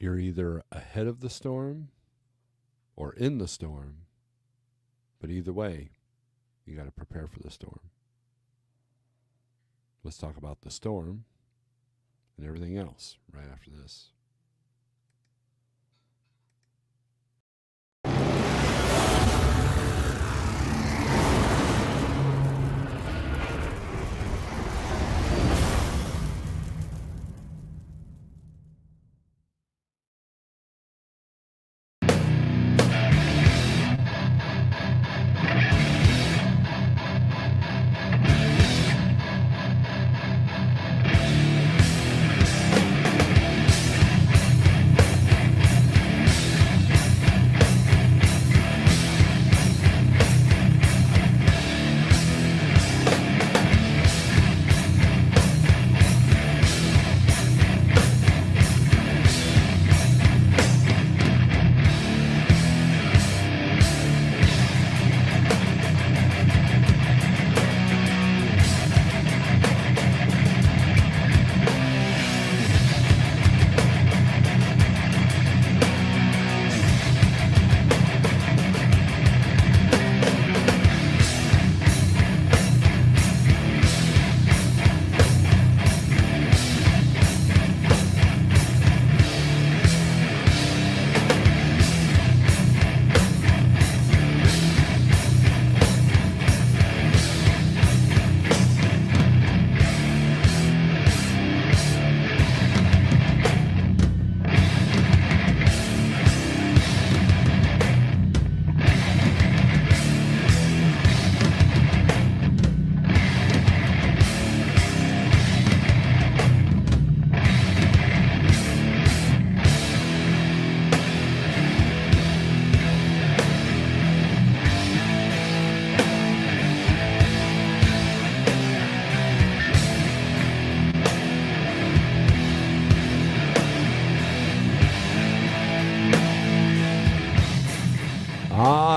You're either ahead of the storm or in the storm, but either way, you got to prepare for the storm. Let's talk about the storm and everything else right after this.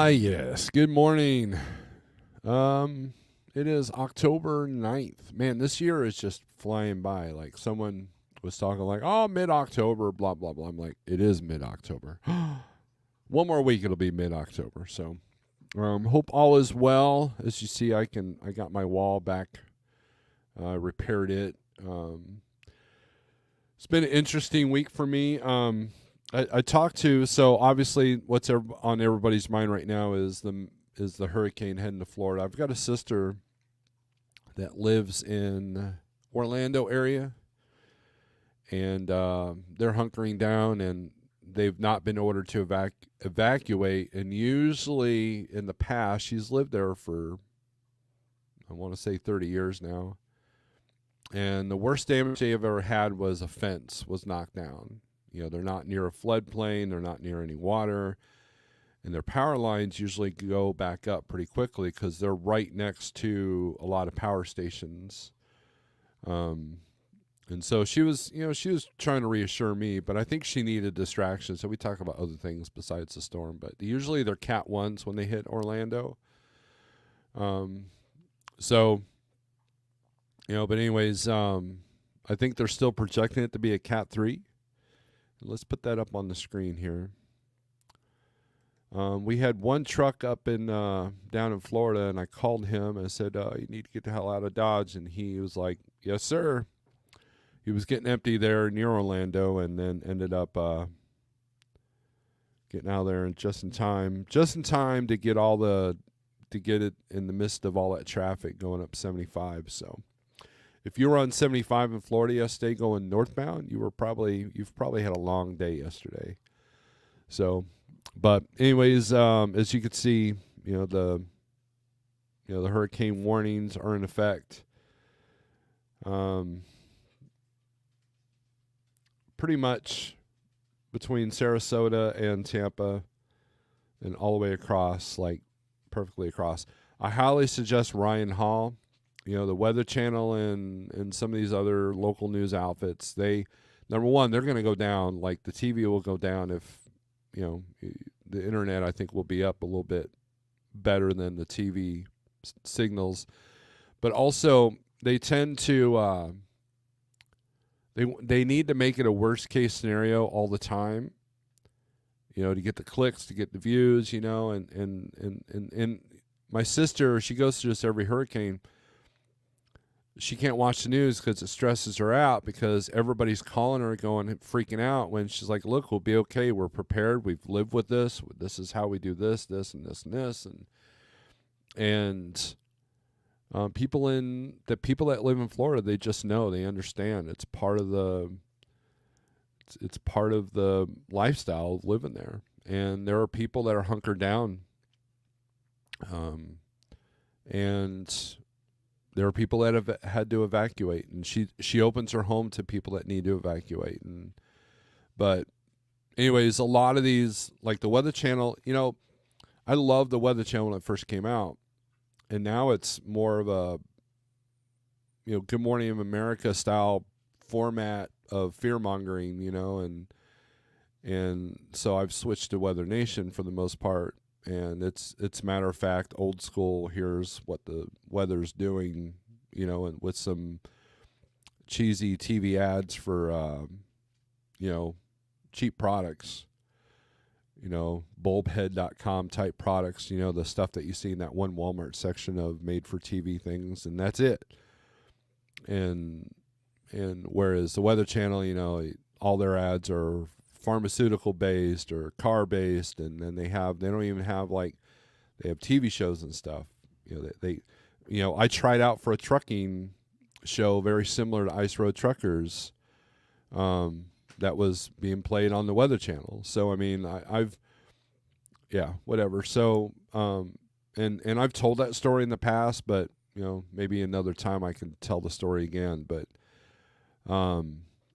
Yes. Good morning. It is October 9th. Man, this year is just flying by. Like someone was talking like, oh, mid-October, blah, blah, blah. I'm like, it is mid-October. One more week, it'll be mid-October. So hope all is well. As you see, I got my wall back, repaired it. It's been an interesting week for me. I talked to, so obviously what's on everybody's mind right now is the hurricane heading to Florida. I've got a sister that lives in Orlando area, and they're hunkering down, and they've not been ordered to evacuate. And usually in the past, she's lived there for, I want to say 30 years now. And the worst damage they've ever had was a fence was knocked down. You know, they're not near a floodplain. They're not near any water. And their power lines usually go back up pretty quickly because they're right next to a lot of power stations. And so she was trying to reassure me, but I think she needed distraction. So we talk about other things besides the storm. But usually they're Cat 1s when they hit Orlando. So, but anyways, I think they're still projecting it to be a Cat 3. Let's put that up on the screen here. We had one truck up in down in Florida, and I called him and I said, you need to get the hell out of Dodge. And he was like, yes, sir. He was getting empty there near Orlando, and then ended up getting out of there and just in time to get it in the midst of all that traffic going up 75. So if you were on 75 in Florida yesterday going northbound, you've probably had a long day yesterday. So, but anyways, as you can see, the hurricane warnings are in effect. Pretty much between Sarasota and Tampa and all the way across, like perfectly across. I highly suggest Ryan Hall. The Weather Channel and some of these other local news outfits, number one, they're going to go down. Like the TV will go down if, the internet, I think, will be up a little bit better than the TV signals. But also, they tend to they need to make it a worst case scenario all the time, to get the clicks, to get the views, and my sister, she goes through this every hurricane. She can't watch the news because it stresses her out because everybody's calling her going freaking out when she's like, look, we'll be okay. We're prepared. We've lived with this. This is how we do this, this, and this, and this. And people that live in Florida, they just know, they understand. It's part of the lifestyle of living there. And there are people that are hunkered down. And there are people that have had to evacuate, and she opens her home to people that need to evacuate. But anyways, a lot of these, like the Weather Channel, I loved the Weather Channel when it first came out, and now it's more of a Good Morning America style format of fear mongering, and so I've switched to Weather Nation for the most part. And it's matter of fact, old school. Here's what the weather's doing, and with some cheesy TV ads for, cheap products, bulbhead.com type products, the stuff that you see in that one Walmart section of made for TV things, and that's it. And whereas the Weather Channel, all their ads are pharmaceutical based or car based, and then they don't even have they have TV shows and stuff. I tried out for a trucking show very similar to Ice Road Truckers, that was being played on the Weather Channel. So I mean, whatever. So and I've told that story in the past, but maybe another time I can tell the story again. But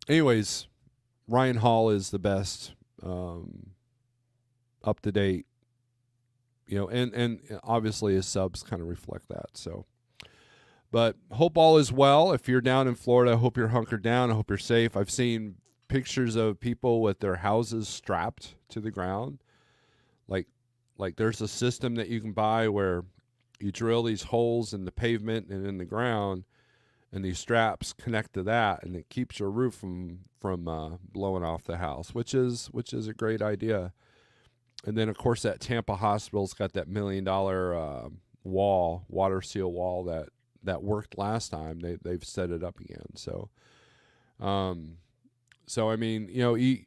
anyways, Ryan Hall is the best, up to date, and obviously his subs kind of reflect that. So, but hope all is well. If you're down in Florida, I hope you're hunkered down. I hope you're safe. I've seen pictures of people with their houses strapped to the ground. Like there's a system that you can buy where you drill these holes in the pavement and in the ground, and these straps connect to that, and it keeps your roof from blowing off the house, which is a great idea. And then of course that Tampa hospital's got that $1 million water seal wall that worked last time. They've set it up again. So I mean,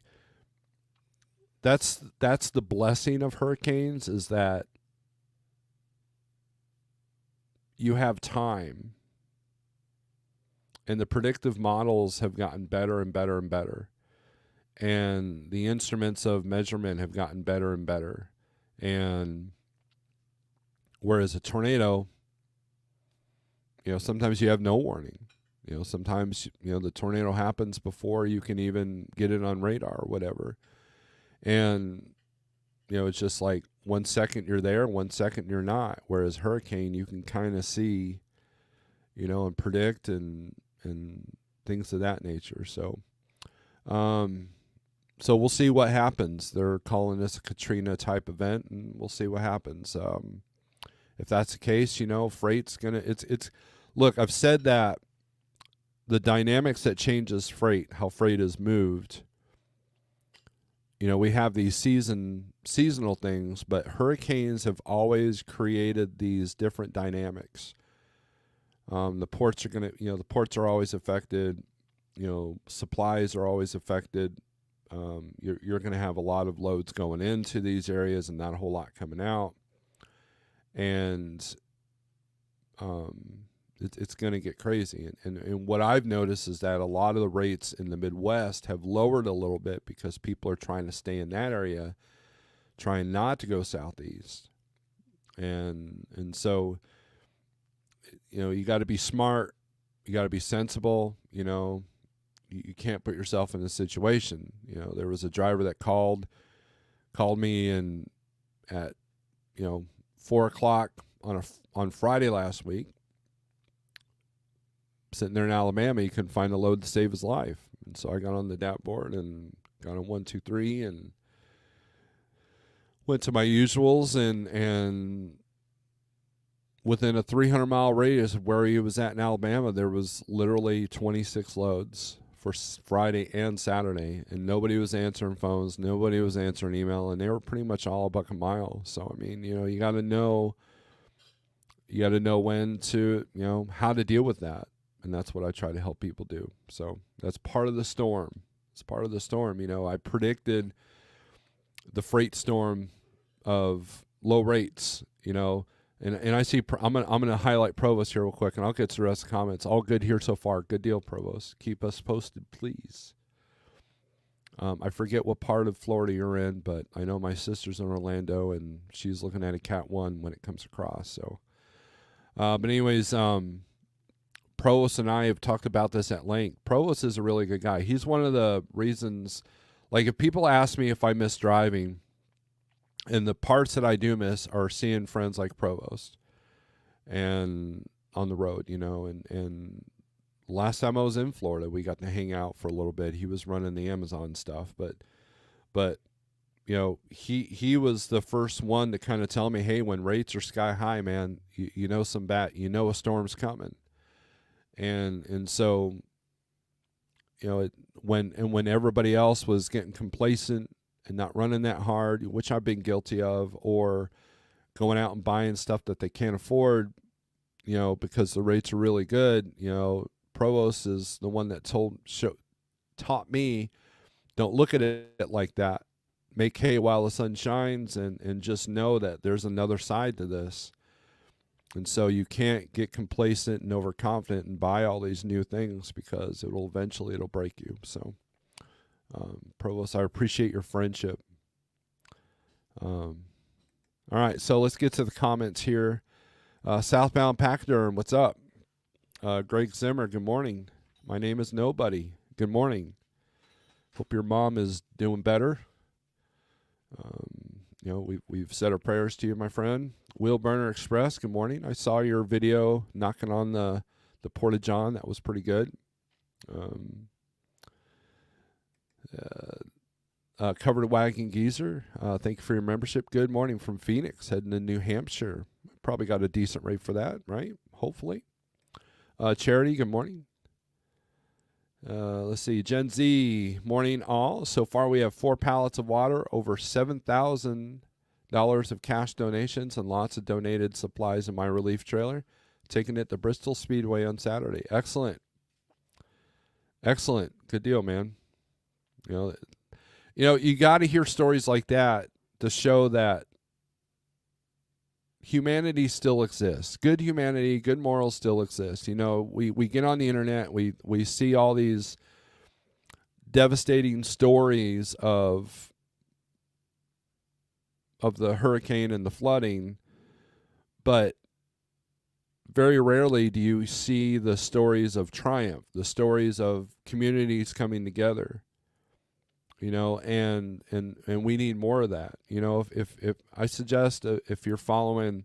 that's the blessing of hurricanes, is that you have time. And the predictive models have gotten better and better and better. And the instruments of measurement have gotten better and better. And whereas a tornado, sometimes you have no warning. Sometimes, the tornado happens before you can even get it on radar or whatever. And, it's just like 1 second you're there, 1 second you're not. Whereas hurricane, you can kind of see, and predict and things of that nature. So we'll see what happens. They're calling this a Katrina type event, and we'll see what happens. If that's the case, freight's look, I've said that the dynamics that changes freight, how freight is moved, we have these seasonal things, but hurricanes have always created these different dynamics. The ports are always affected. Supplies are always affected. You're going to have a lot of loads going into these areas and not a whole lot coming out. And it's going to get crazy. And what I've noticed is that a lot of the rates in the Midwest have lowered a little bit because people are trying to stay in that area, trying not to go southeast. And so, you got to be smart. You got to be sensible. You can't put yourself in a situation. There was a driver that called me and at 4:00 on Friday last week, sitting there in Alabama. He couldn't find a load to save his life, and so I got on the dashboard and got on 123 and went to my usuals, and within a 300-mile radius of where he was at in Alabama, there was literally 26 loads for Friday and Saturday, and nobody was answering phones, nobody was answering email, and they were pretty much all a buck a mile. So I mean, you got to know when to, how to deal with that, and that's what I try to help people do. So that's part of the storm. It's part of the storm. I predicted the freight storm of low rates. And I see. I'm gonna highlight Provost here real quick, and I'll get to the rest of the comments. All good here so far. Good deal, Provost. Keep us posted, please. I forget what part of Florida you're in, but I know my sister's in Orlando, and she's looking at a Cat 1 when it comes across. So, but anyways, Provost and I have talked about this at length. Provost is a really good guy. He's one of the reasons. Like, if people ask me if I miss driving, and the parts that I do miss are seeing friends like Provost and on the road, and last time I was in Florida, we got to hang out for a little bit. He was running the Amazon stuff, but he was the first one to kind of tell me, hey, when rates are sky high, man, a storm's coming. And so, when everybody else was getting complacent and not running that hard, which I've been guilty of, or going out and buying stuff that they can't afford, because the rates are really good. Provost is the one that taught me, don't look at it like that. Make hay while the sun shines, and just know that there's another side to this. And so you can't get complacent and overconfident and buy all these new things, because it'll break you. So, Provost, I appreciate your friendship. All right, so let's get to the comments here. Southbound Pachyderm, what's up? Greg Zimmer, good morning. My name is Nobody. Good morning. Hope your mom is doing better. We've said our prayers to you, my friend. Wheel Burner Express, good morning. I saw your video knocking on the Porta John. That was pretty good. Covered Wagon Geezer, thank you for your membership. Good morning from Phoenix, heading to New Hampshire. Probably got a decent rate for that, right? Hopefully. Charity, good morning. Let's see. Gen Z, morning all. So far we have 4 pallets of water, over $7,000 of cash donations, and lots of donated supplies in my relief trailer. Taking it to Bristol Speedway on Saturday. Excellent. Excellent. Good deal, man. You got to hear stories like that to show that humanity still exists. Good humanity, good morals still exist. We get on the internet, we see all these devastating stories of the hurricane and the flooding, but very rarely do you see the stories of triumph, the stories of communities coming together. And we need more of that. If I suggest, if you're following,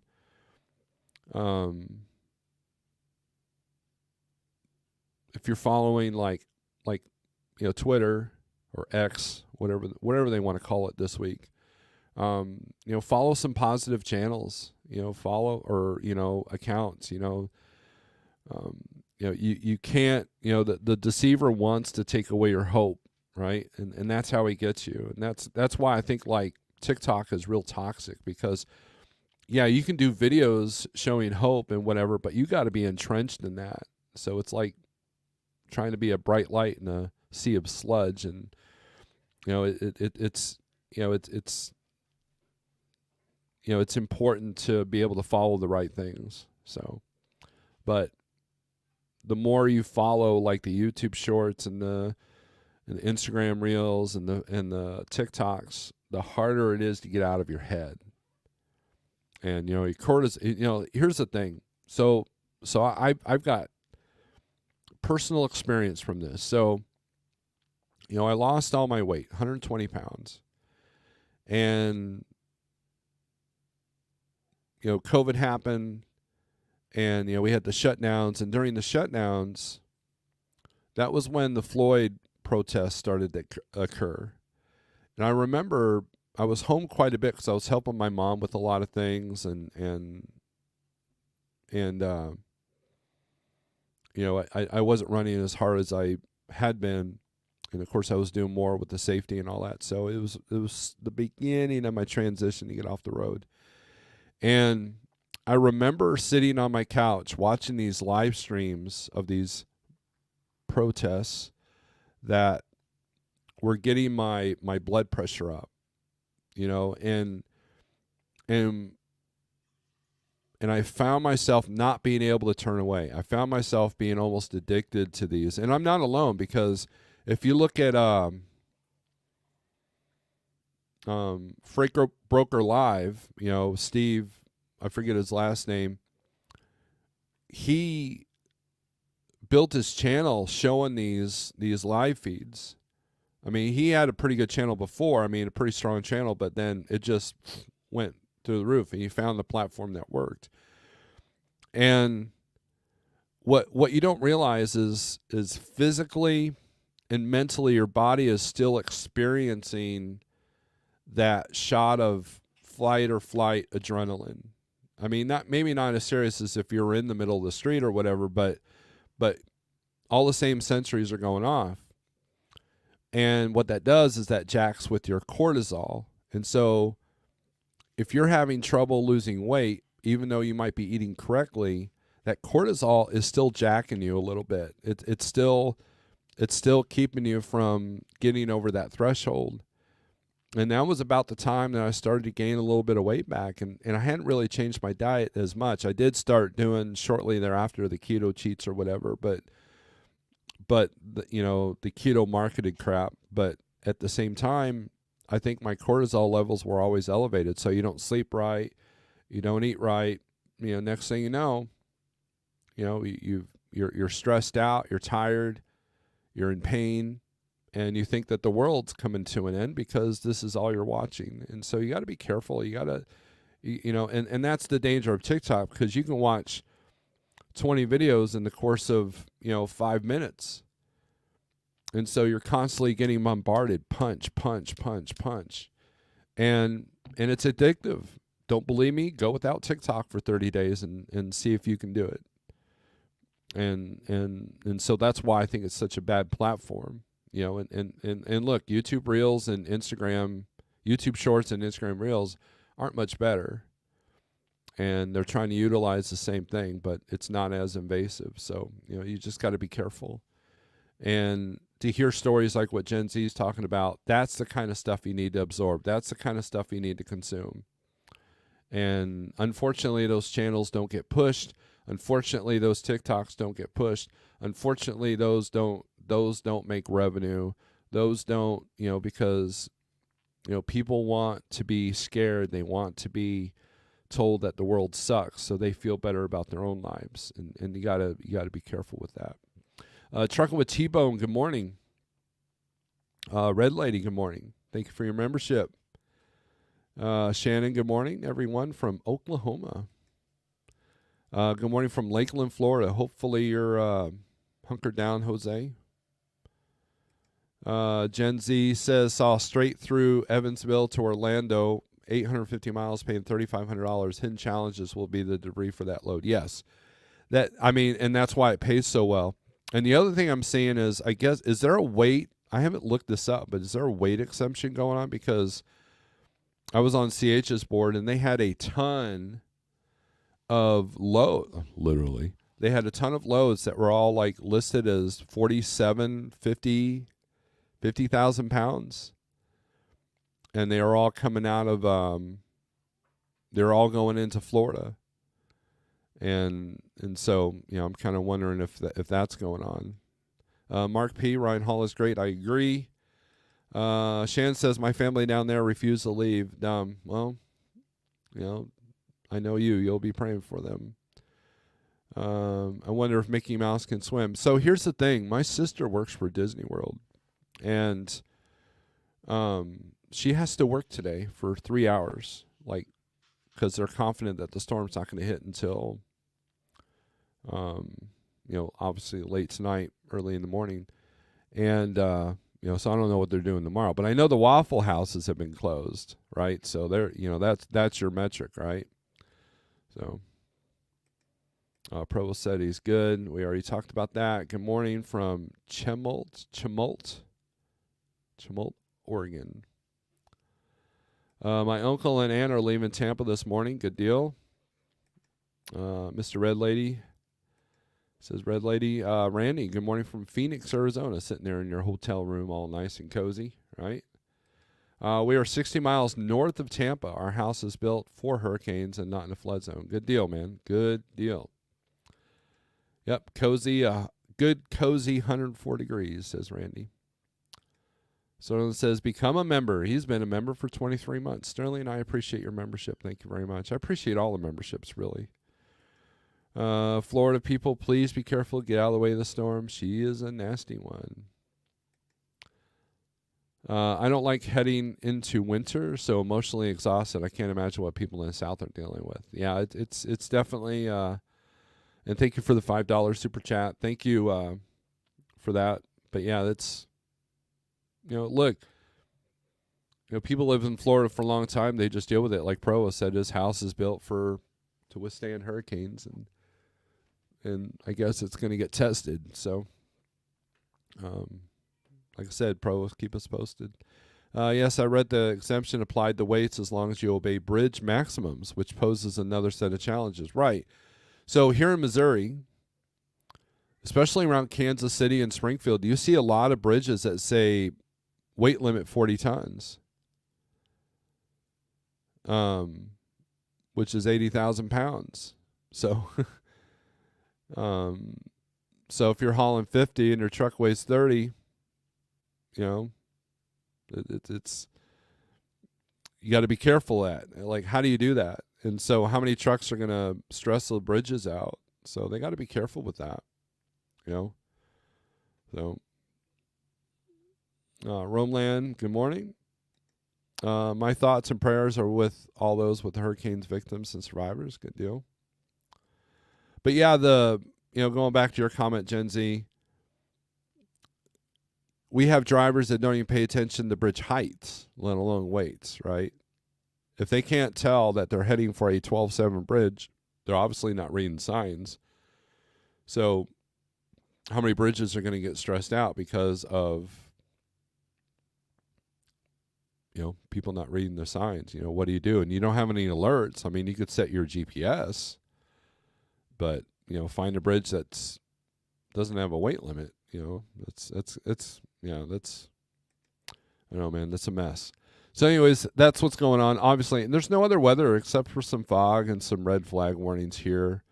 Twitter or X, whatever they want to call it this week, follow some positive channels, follow or, accounts, you can't, the deceiver wants to take away your hope. Right. And that's how he gets you. And that's why I think like TikTok is real toxic, because you can do videos showing hope and whatever, but you got to be entrenched in that. So it's like trying to be a bright light in a sea of sludge. And, it's important to be able to follow the right things. So, but the more you follow like the YouTube shorts and the Instagram reels and the TikToks, the harder it is to get out of your head. And here's the thing. So I've got personal experience from this. So I lost all my weight, 120 pounds, and COVID happened, and we had the shutdowns, and during the shutdowns, that was when the Floyd protests started to occur. And I remember I was home quite a bit because I was helping my mom with a lot of things, and I wasn't running as hard as I had been. And of course I was doing more with the safety and all that. So it was the beginning of my transition to get off the road. And I remember sitting on my couch watching these live streams of these protests that were getting my blood pressure up, and I found myself not being able to turn away. I found myself being almost addicted to these. And I'm not alone, because if you look at Freight Broker Live, Steve, I forget his last name, he built his channel showing these live feeds. I mean, he had a pretty good channel before. I mean, a pretty strong channel, but then it just went through the roof, and he found the platform that worked. And what you don't realize is physically and mentally your body is still experiencing that shot of fight or flight adrenaline. I mean, maybe not as serious as if you're in the middle of the street or whatever, but all the same sensories are going off. And what that does is that jacks with your cortisol. And so if you're having trouble losing weight, even though you might be eating correctly, that cortisol is still jacking you a little bit. It's still keeping you from getting over that threshold. And that was about the time that I started to gain a little bit of weight back. And I hadn't really changed my diet as much. I did start doing shortly thereafter the keto cheats or whatever, but the keto marketed crap. But at the same time, I think my cortisol levels were always elevated. So you don't sleep right, you don't eat right. Next thing you know, you're stressed out, you're tired, you're in pain, and you think that the world's coming to an end because this is all you're watching. And so you got to be careful. You got to, and that's the danger of TikTok, because you can watch 20 videos in the course of, 5 minutes. And so you're constantly getting bombarded, punch, punch, punch, punch. And it's addictive. Don't believe me? Go without TikTok for 30 days and see if you can do it. And so that's why I think it's such a bad platform. And look, YouTube Reels and YouTube Shorts and Instagram Reels aren't much better. And they're trying to utilize the same thing, but it's not as invasive. So, you just got to be careful. And to hear stories like what Gen Z is talking about, that's the kind of stuff you need to absorb. That's the kind of stuff you need to consume. And unfortunately, those channels don't get pushed. Unfortunately, those TikToks don't get pushed. Unfortunately, those don't make revenue. Those don't, because, people want to be scared. They want to be told that the world sucks, so they feel better about their own lives. And you gotta be careful with that. Trucking with T-Bone, good morning. Red Lady, good morning. Thank you for your membership. Shannon, good morning. Everyone from Oklahoma. Good morning from Lakeland, Florida. Hopefully you're hunkered down, Jose. Gen Z says, saw straight through Evansville to Orlando, 850 miles, paying $3,500. Hidden challenges will be the debris for that load. Yes. And that's why it pays so well. And the other thing I'm seeing is, I guess, is there a weight? I haven't looked this up, but is there a weight exemption going on? Because I was on CH's board, and they had a ton of literally, they had a ton of loads that were all like listed as 47, 50,000 pounds. And they are all coming out of, they're all going into Florida. And so, I'm kind of wondering if that's going on. Mark P., Ryan Hall is great. I agree. Shan says, my family down there refused to leave. Well, I know you'll be praying for them. I wonder if Mickey Mouse can swim. So here's the thing. My sister works for Disney World, and she has to work today for 3 hours, because they're confident that the storm's not going to hit until, obviously late tonight, early in the morning. And, so I don't know what they're doing tomorrow. But I know the Waffle Houses have been closed, right? So they're, that's your metric, right? So Provost said he's good. We already talked about that. Good morning from Chemult, Oregon. My uncle and aunt are leaving Tampa this morning. Good deal. Mr. Red Lady says, Red Lady, Randy, good morning from Phoenix, Arizona, sitting there in your hotel room all nice and cozy, right? We are 60 miles north of Tampa. Our house is built for hurricanes and not in a flood zone. Good deal, man. Good deal. Yep, cozy, good cozy 104 degrees, says Randy. So it says, become a member. He's been a member for 23 months. Sterling, I appreciate your membership. Thank you very much. I appreciate all the memberships, really. Florida people, please be careful. Get out of the way of the storm. She is a nasty one. I don't like heading into winter, so emotionally exhausted. I can't imagine what people in the South are dealing with. Yeah, it's definitely... and thank you for the $5 super chat. Thank you for that. But yeah, that's, look, people live in Florida for a long time. They just deal with it. Like Provo said, his house is built to withstand hurricanes, and I guess it's going to get tested. So, like I said, Provo, keep us posted. Yes, I read the exemption applied to weights as long as you obey bridge maximums, which poses another set of challenges. Right. So here in Missouri, especially around Kansas City and Springfield, you see a lot of bridges that say weight limit 40 tons, which is 80,000 pounds. So, so if you're hauling 50 and your truck weighs 30, it's you got to be careful at. Like, how do you do that? And so how many trucks are going to stress the bridges out? So they got to be careful with that, So, Romeland, good morning. My thoughts and prayers are with all those with the hurricane's victims and survivors. Good deal. But yeah, going back to your comment, Gen Z, we have drivers that don't even pay attention to bridge heights, let alone weights, right? If they can't tell that they're heading for a 12.7 bridge, they're obviously not reading signs. So how many bridges are going to get stressed out because of, people not reading the signs? What do you do? And you don't have any alerts. I mean, you could set your GPS, but, find a bridge that doesn't have a weight limit. That's I don't know, man, that's a mess. So anyways, that's what's going on. Obviously, and there's no other weather except for some fog and some red flag warnings here.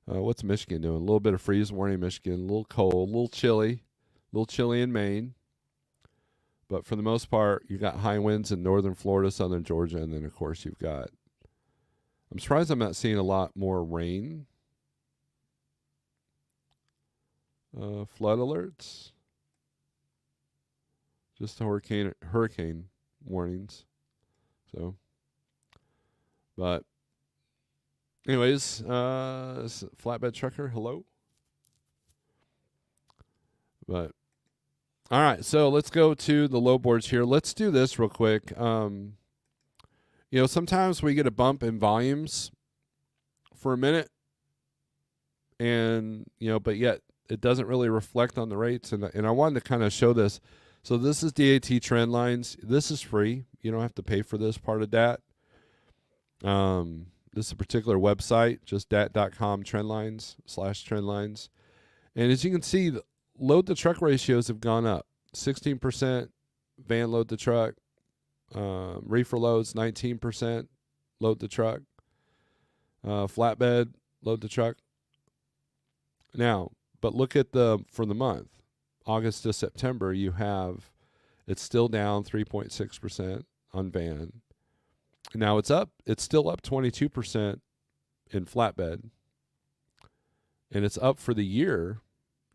What's Michigan doing? A little bit of freeze warning in Michigan, a little cold, a little chilly in Maine. But for the most part, you got high winds in northern Florida, southern Georgia, and then, of course, you've got... I'm surprised I'm not seeing a lot more rain. Flood alerts. Just hurricane warnings. So, but anyways, flatbed trucker, hello. But all right, so let's go to the low boards here. Let's do this real quick. Sometimes we get a bump in volumes for a minute, and but yet it doesn't really reflect on the rates. And I wanted to kind of show this. So this is DAT trend lines. This is free. You don't have to pay for this part of DAT. This is a particular website, just dat.com trendlines/trendlines. And as you can see, the load to truck ratios have gone up. 16% van load to truck. Reefer loads, 19% load to truck. Flatbed load to truck. Now, but look at for the month. August to September, it's still down 3.6% on van. Now it's still up 22% in flatbed. And it's up for the year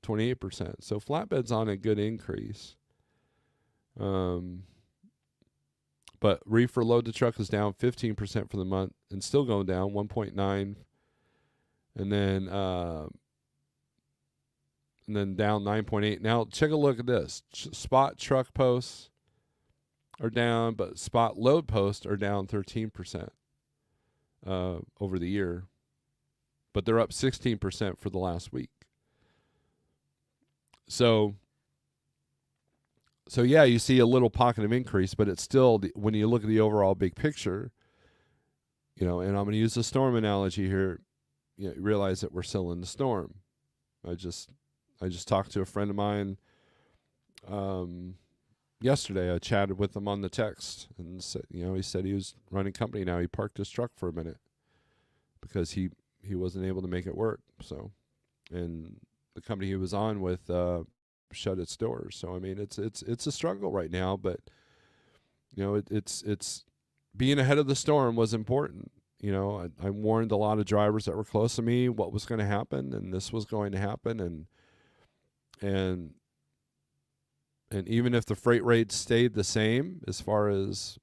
28%. So flatbed's on a good increase. But reefer load to truck is down 15% for the month and still going down 1.9. And then down 9.8. Now, check a look at this. Spot truck posts are down, but spot load posts are down 13% over the year. but they're up 16% for the last week. So yeah, you see a little pocket of increase, but it's still, when you look at the overall big picture, and I'm going to use the storm analogy here, you realize that we're still in the storm. I just talked to a friend of mine yesterday. I chatted with him on the text, and said, he said he was running company now. He parked his truck for a minute because he wasn't able to make it work. So, and the company he was on with shut its doors. So I mean, it's a struggle right now, but it's being ahead of the storm was important. I warned a lot of drivers that were close to me what was going to happen, and this was going to happen, and even if the freight rates stayed the same as far as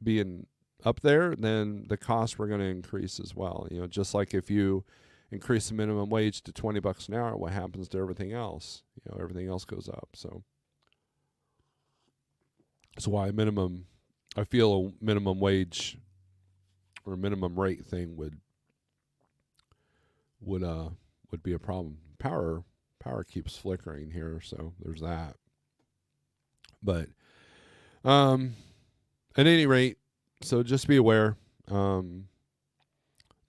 being up there, then the costs were going to increase as well. Just like if you increase the minimum wage to $20 an hour, what happens to everything else? Everything else goes up. So that's why I feel a minimum wage or minimum rate thing would be a problem. Power keeps flickering here, so there's that. But at any rate, so just be aware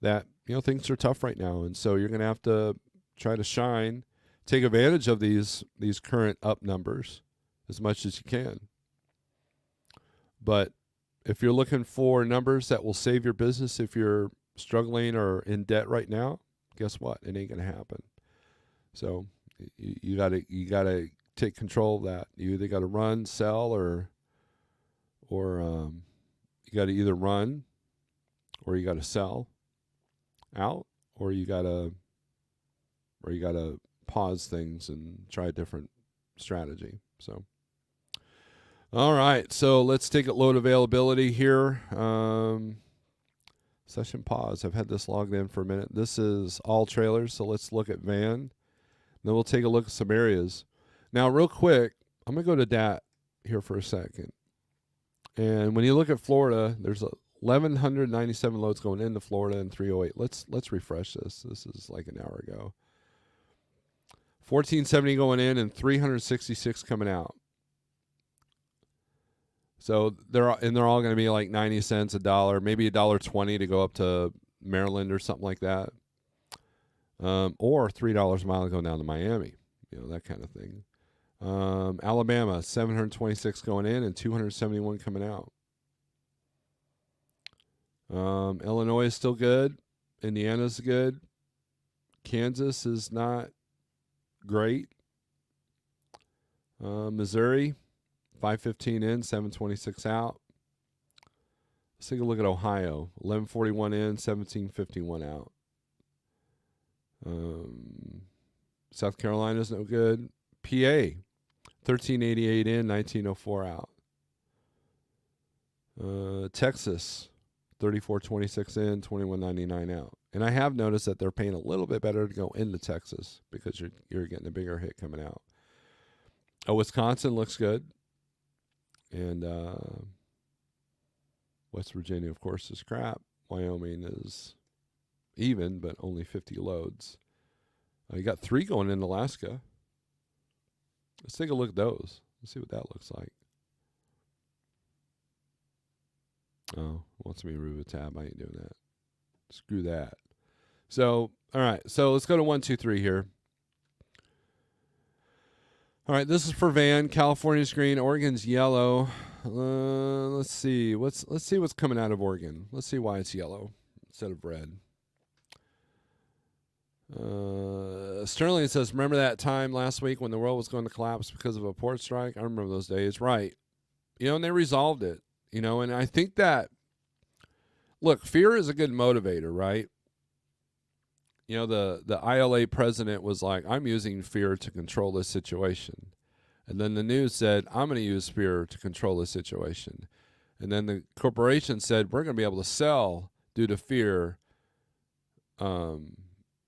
that things are tough right now, and so you're going to have to try to take advantage of these current up numbers as much as you can. But if you're looking for numbers that will save your business if you're struggling or in debt right now, guess what? It ain't going to happen. So you gotta take control of that. You either got to run, sell, or you got to either run, or you got to sell out, or you got to pause things and try a different strategy. So, all right. So let's take a load availability here. Session pause. I've had this logged in for a minute. This is all trailers. So let's look at van. Then we'll take a look at some areas. Now, real quick, I'm going to go to DAT here for a second. And when you look at Florida, there's 1,197 loads going into Florida and 308. Let's refresh this. This is like an hour ago. 1,470 going in and 366 coming out. So they're all going to be like 90 cents, $1, maybe $1.20 to go up to Maryland or something like that. Or $3 a mile to go down to Miami, that kind of thing. Alabama, 726 going in and 271 coming out. Illinois is still good. Indiana's good. Kansas is not great. Missouri, 515 in, 726 out. Let's take a look at Ohio. 1141 in, 1751 out. South Carolina's no good. PA, 1388 in, 1904 out. Texas, 3426 in, 2199 out. And I have noticed that they're paying a little bit better to go into Texas because you're getting a bigger hit coming out. Wisconsin looks good. And West Virginia, of course, is crap. Wyoming is even, but only 50 loads. You got 3 going in Alaska. Let's take a look at those. Let's see what that looks like. Oh, wants me to remove a tab. I ain't doing that. Screw that. So, all right. So let's go to 1, 2, 3 here. All right, this is for van. California's green, Oregon's yellow. Let's see. Let's see what's coming out of Oregon. Let's see why it's yellow instead of red. Sterling says, remember that time last week when the world was going to collapse because of a port strike? I remember those days. Right. And they resolved it. And I think that, look, fear is a good motivator, right? The ILA president was like, I'm using fear to control this situation. And then the news said, I'm going to use fear to control this situation. And then the corporation said, we're going to be able to sell due to fear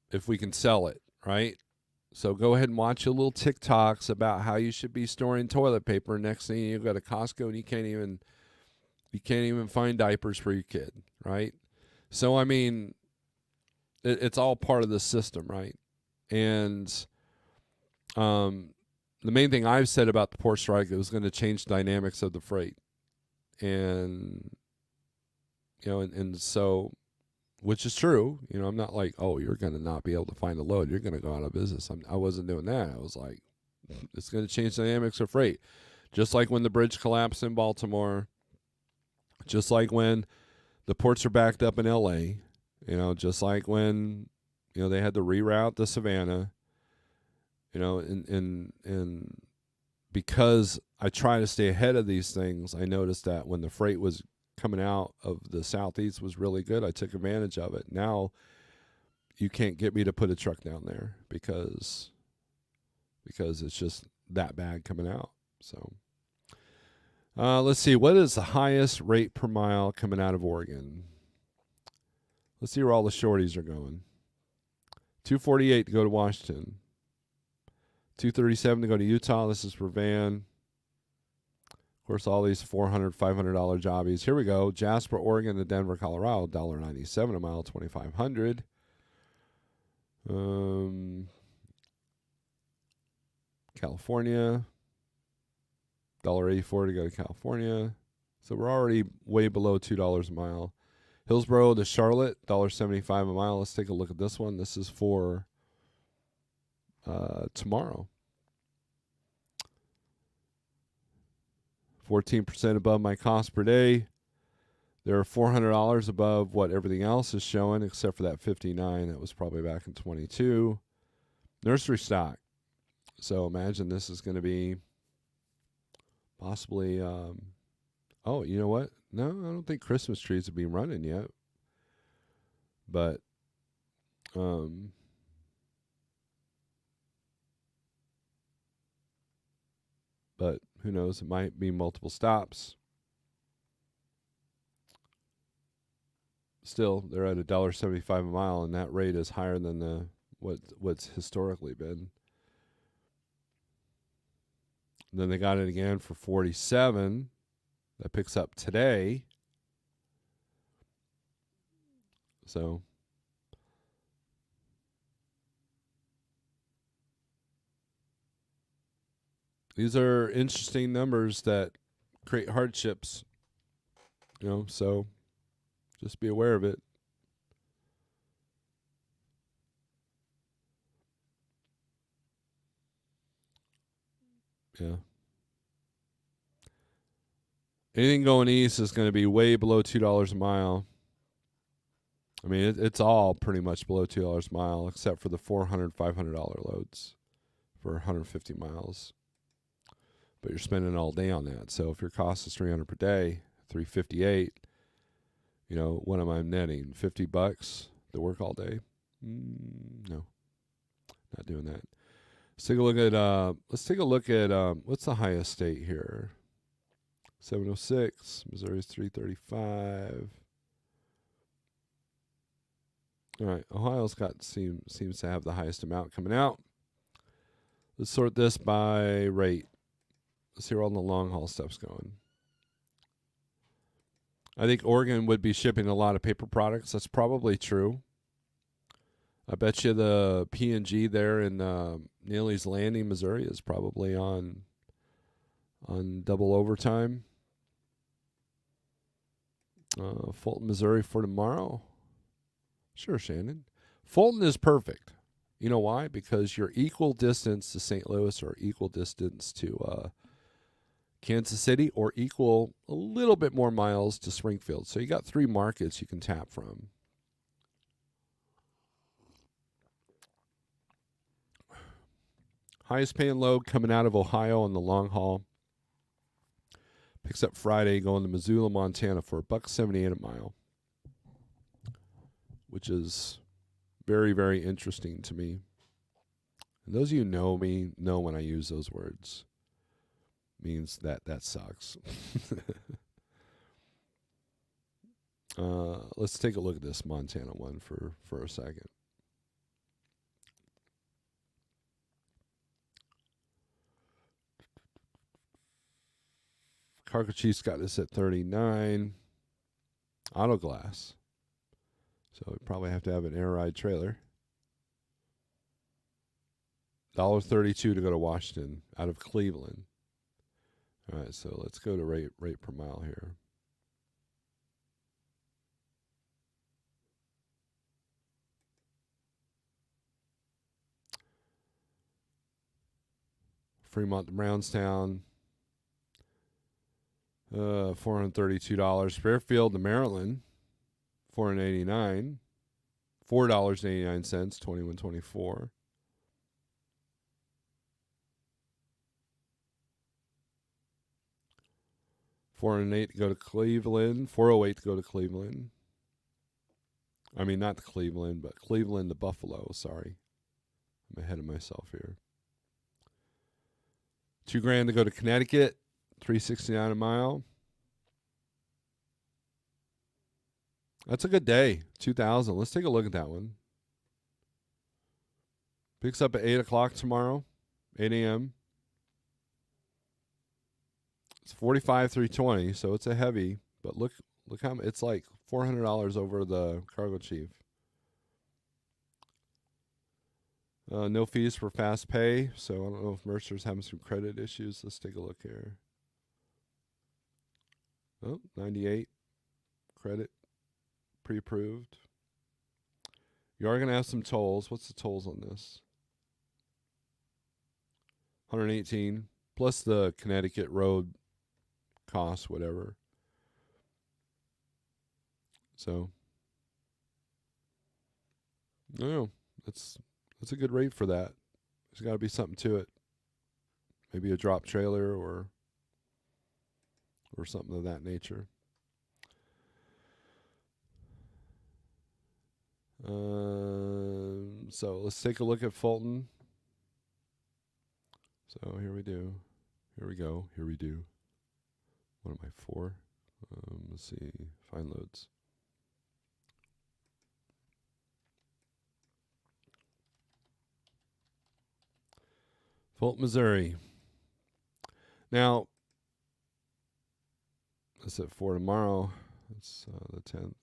if we can sell it, right? So go ahead and watch your little TikToks about how you should be storing toilet paper. Next thing you go to Costco and you can't even find diapers for your kid, right? So, I mean, it's all part of the system, right? And um, the main thing I've said about the port strike, it was going to change dynamics of the freight, and and so, which is true. I'm not like, oh, you're going to not be able to find a load, you're going to go out of business. I wasn't doing that. I was like, it's going to change dynamics of freight, just like when the bridge collapsed in Baltimore, just like when the ports are backed up in L.A., just like when they had to reroute the Savannah, and because I try to stay ahead of these things, I noticed that when the freight was coming out of the southeast was really good, I took advantage of it. Now you can't get me to put a truck down there because it's just that bad coming out. So let's see, what is the highest rate per mile coming out of Oregon? Let's see where all the shorties are going. 248 to go to Washington. 237 to go to Utah. This is for Van. Of course, all these $400, $500 jobbies. Here we go. Jasper, Oregon to Denver, Colorado. $1.97 a mile, 2,500. California. $1.84 to go to California. So we're already way below $2 a mile. Hillsboro to Charlotte, $1.75 a mile. Let's take a look at this one. This is for tomorrow. 14% above my cost per day. They're $400 above what everything else is showing, except for that 59. That was probably back in 22. Nursery stock. So imagine this is going to be possibly. Oh, you know what? No, I don't think Christmas trees have been running yet. But but who knows? It might be multiple stops. Still, they're at $1.75 a mile, and that rate is higher than the what's historically been. And then they got it again for 47. That picks up today. So these are interesting numbers that create hardships. So just be aware of it. Yeah. Anything going east is going to be way below $2 a mile. I mean, it's all pretty much below $2 a mile, except for the $400, $500 loads for 150 miles. But you're spending all day on that. So if your cost is $300 per day, $358, what am I netting? $50 to work all day? No, not doing that. Let's take a look at what's the highest state here? 706. Missouri's 335. All right, Ohio's seems to have the highest amount coming out. Let's sort this by rate. Let's see where all the long haul stuff's going. I think Oregon would be shipping a lot of paper products. That's probably true. I bet you the P&G there in Neely's Landing, Missouri, is probably on double overtime. Fulton, Missouri for tomorrow. Sure, Shannon. Fulton is perfect. You know why? Because you're equal distance to St. Louis or equal distance to Kansas City or equal a little bit more miles to Springfield. So you got 3 markets you can tap from. Highest paying load coming out of Ohio on the long haul. Picks up Friday going to Missoula, Montana for $1.78 a mile, which is very, very interesting to me. And those of you who know me know when I use those words. Means that sucks. Let's take a look at this Montana one for a second. Cargo Chief's got this at 39. Autoglass. So we probably have to have an air ride trailer. $1.32 to go to Washington out of Cleveland. All right, so let's go to rate per mile here. Fremont to Brownstown, $432. Fairfield to Maryland, $489. $4.89, 2124. $408 to go to Cleveland. $408 to go to Cleveland. I mean, not to Cleveland, but Cleveland to Buffalo. Sorry, I'm ahead of myself here. $2,000 to go to Connecticut. $369 a mile. That's a good day. 2,000. Let's take a look at that one. Picks up at 8 o'clock tomorrow, 8 a.m. It's 45,320, so it's a heavy. But look how it's like $400 over the cargo chief. No fees for fast pay, so I don't know if Mercer's having some credit issues. Let's take a look here. Oh, 98 credit, pre-approved. You are going to have some tolls. What's the tolls on this? 118 plus the Connecticut road cost, whatever. So, no, that's a good rate for that. There's got to be something to it. Maybe a drop trailer or something of that nature. So let's take a look at Fulton. So here we do. Here we go. Here we do. What am I for? Let's see. Find loads. Fulton, Missouri. Now, that's at 4 tomorrow. That's the 10th.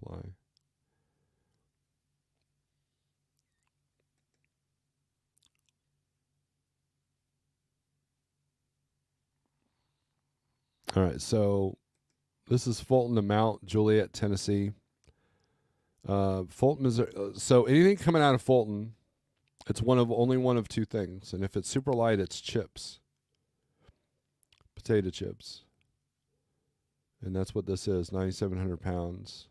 Apply. All right, so this is Fulton to Mount Juliet, Tennessee. Fulton, Missouri. So anything coming out of Fulton, it's only one of two things, and if it's super light, it's chips, potato chips, and that's what this is. 9,700 pounds,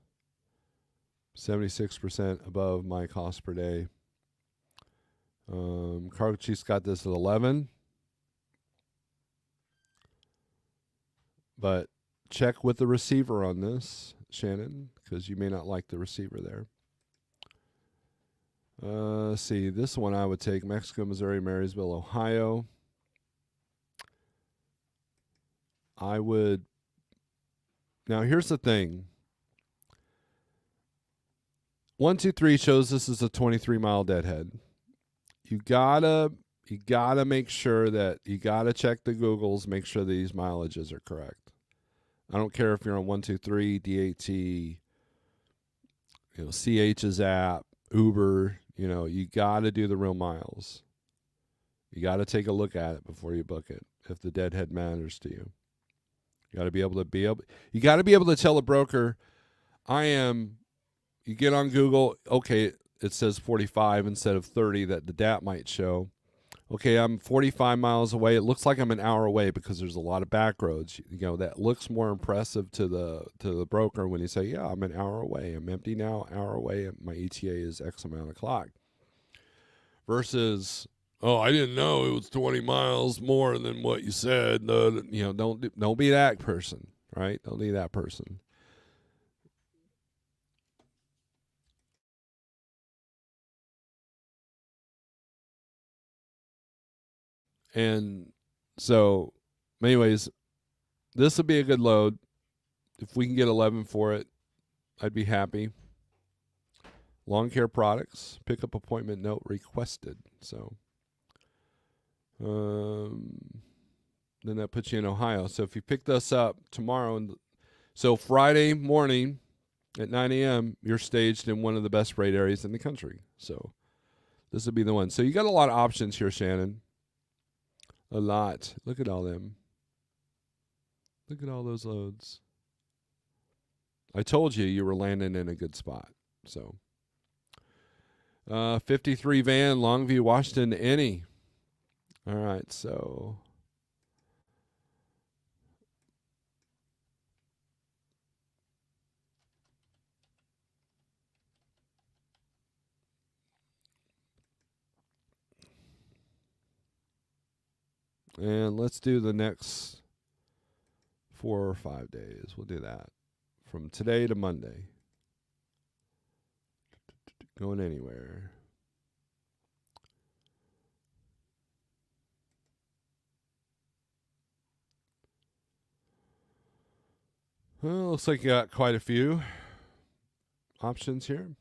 76% above my cost per day. Cargo Chief's got this at 11. But check with the receiver on this, Shannon, because you may not like the receiver there. See, this one I would take Mexico, Missouri, Marysville, Ohio. I would. Now, here's the thing. 123 shows this is a 23-mile deadhead. You gotta make sure that you gotta check the Googles, make sure these mileages are correct. I don't care if you're on 123, DAT, CH's app, Uber. You gotta do the real miles. You gotta take a look at it before you book it. If the deadhead matters to you, you gotta be able to tell a broker, You get on Google, okay, it says 45 instead of 30 that the DAT might show. Okay, I'm 45 miles away. It looks like I'm an hour away because there's a lot of back roads. That looks more impressive to the broker when you say, yeah, I'm an hour away. I'm empty now, hour away. My ETA is X amount of clock. Versus, I didn't know it was 20 miles more than what you said. Don't be that person, right? Don't be that person. And so, anyways, this would be a good load. If we can get 11 for it, I'd be happy. Lawn care products, pickup appointment note requested. So, then that puts you in Ohio. So if you pick this up tomorrow, so Friday morning, At 9 a.m., you're staged in one of the best rate areas in the country. So this would be the one. So you got a lot of options here, Shannon. A lot. Look at all them. Look at all those loads. I told you you were landing in a good spot. So 53 van, Longview, Washington, any. All right, so and let's do the next 4 or 5 days. We'll do that from today to Monday. Going anywhere. Well, looks like you got quite a few options here.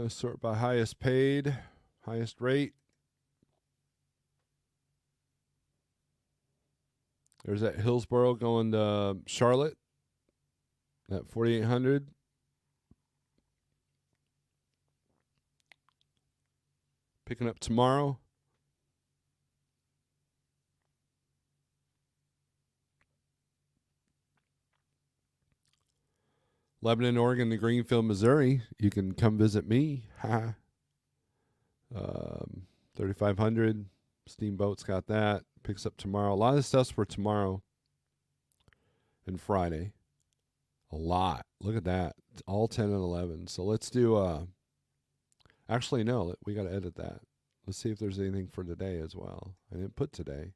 Sort by highest paid, highest rate. There's that Hillsboro going to Charlotte at 4,800. Picking up tomorrow. Lebanon, Oregon, to Greenfield, Missouri. You can come visit me. 3,500. Steamboat's got that. Picks up tomorrow. A lot of the stuff's for tomorrow and Friday. A lot. Look at that. It's all 10 and 11. So let's do, actually, no, we got to edit that. Let's see if there's anything for today as well. I didn't put today.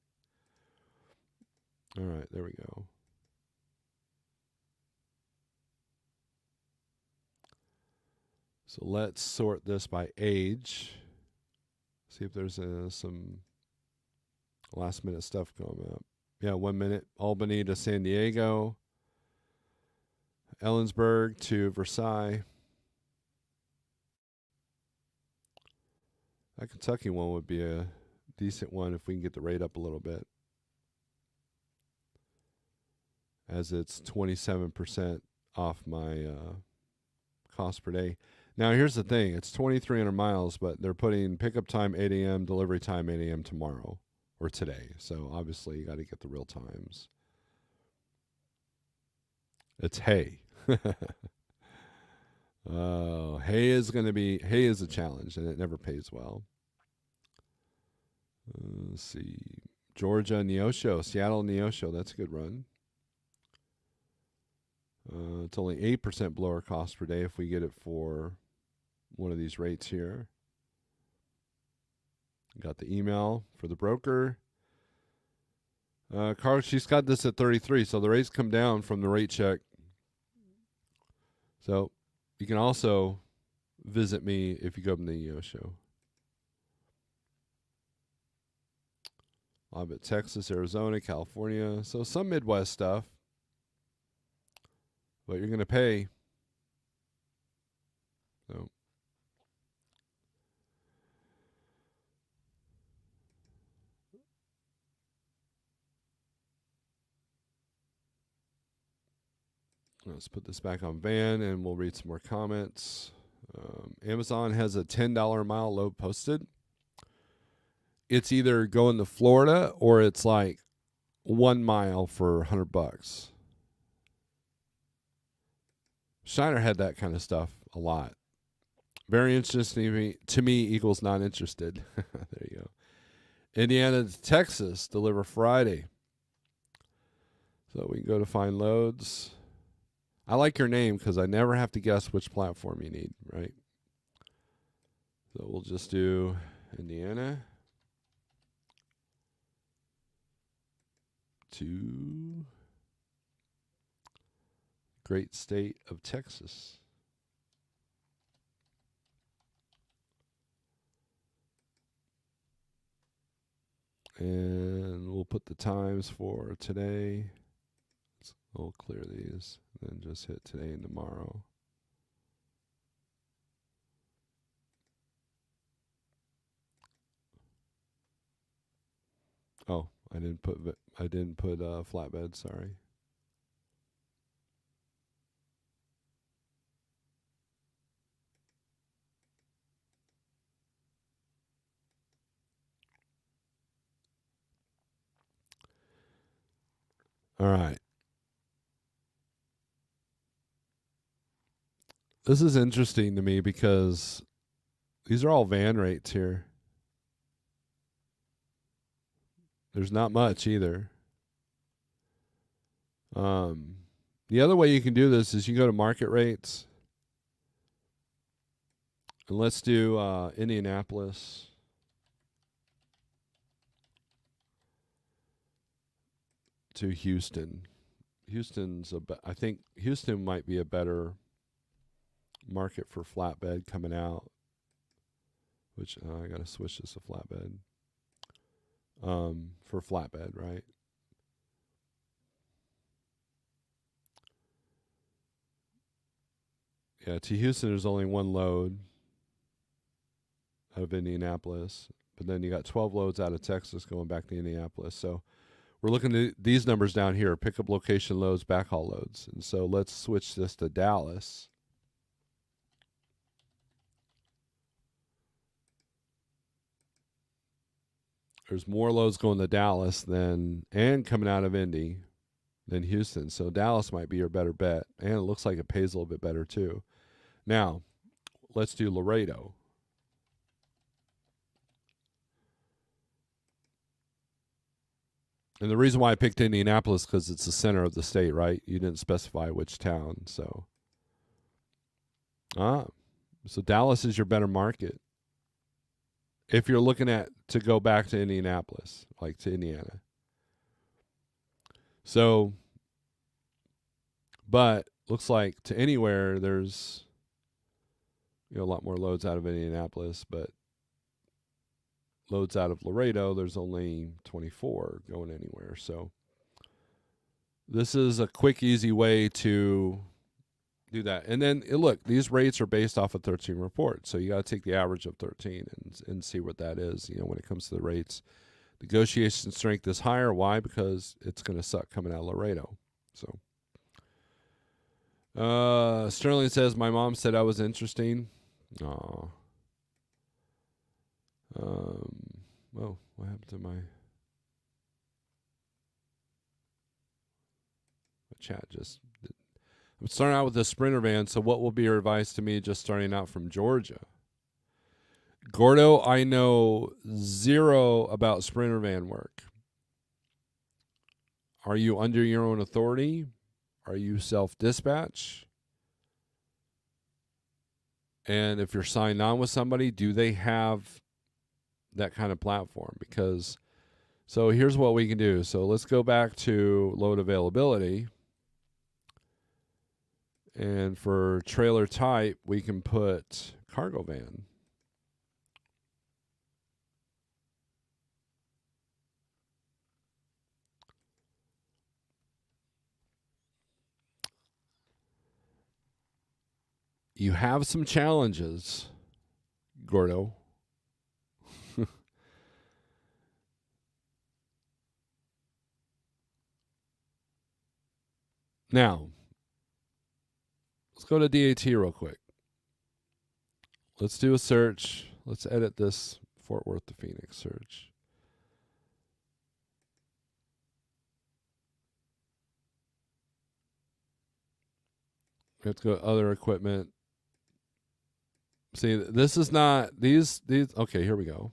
All right, there we go. So let's sort this by age. See if there's some last minute stuff going up. Yeah, 1 minute. Albany to San Diego. Ellensburg to Versailles. That Kentucky one would be a decent one if we can get the rate up a little bit. As it's 27% off my cost per day. Now, here's the thing. It's 2,300 miles, but they're putting pickup time 8 a.m., delivery time 8 a.m. tomorrow or today. So, obviously, you got to get the real times. It's hay. Oh, hay is a challenge, and it never pays well. Let's see. Georgia, Neosho, Seattle, Neosho. That's a good run. It's only 8% blower cost per day if we get it for one of these rates here. Got the email for the broker. Carl, she's got this at 33, so the rates come down from the rate check. So you can also visit me if you go up in the EO show. I'll bet Texas, Arizona, California. So some Midwest stuff. But you're going to pay. So let's put this back on van and we'll read some more comments. Amazon has a $10 a mile load posted. It's either going to Florida or it's like 1 mile for $100. Shiner had that kind of stuff a lot. Very interesting to me equals not interested. There you go. Indiana to Texas, deliver Friday. So we can go to find loads. I like your name because I never have to guess which platform you need, right? So we'll just do Indiana to great state of Texas. And we'll put the times for today. We'll clear these, then just hit today and tomorrow. Oh, I didn't put flatbed. Sorry. All right. This is interesting to me because these are all van rates here. There's not much either. Um, the other way you can do this is you go to market rates, and let's do Indianapolis to Houston. I think Houston might be a better market for flatbed coming out. Which I gotta switch this to flatbed. For flatbed, right? Yeah, to Houston, there's only one load out of Indianapolis, but then you got 12 loads out of Texas going back to Indianapolis. So we're looking at these numbers down here: pickup location loads, backhaul loads. And so let's switch this to Dallas. There's more loads going to Dallas and coming out of Indy than Houston. So Dallas might be your better bet. And it looks like it pays a little bit better too. Now, let's do Laredo. And the reason why I picked Indianapolis because it's the center of the state, right? You didn't specify which town, so so Dallas is your better market if you're looking at to go back to Indianapolis, like to Indiana. So, but looks like to anywhere there's a lot more loads out of Indianapolis, but loads out of Laredo there's only 24 going anywhere. So this is a quick, easy way to do that. And then look, these rates are based off of 13 reports. So you got to take the average of 13 and see what that is, when it comes to the rates. Negotiation strength is higher. Why? Because it's going to suck coming out of Laredo. So Sterling says, my mom said I was interesting. Aw. Well, what happened to my chat? I'm starting out with a Sprinter van, so what will be your advice to me just starting out from Georgia? Gordo, I know zero about Sprinter van work. Are you under your own authority? Are you self-dispatch? And if you're signed on with somebody, do they have that kind of platform? Because, so here's what we can do. So let's go back to load availability. And for trailer type, we can put cargo van. You have some challenges, Gordo. Now, let's go to DAT real quick. Let's do a search. Let's edit this Fort Worth to Phoenix search. We have to go to other equipment. See, this is not these. Okay, here we go.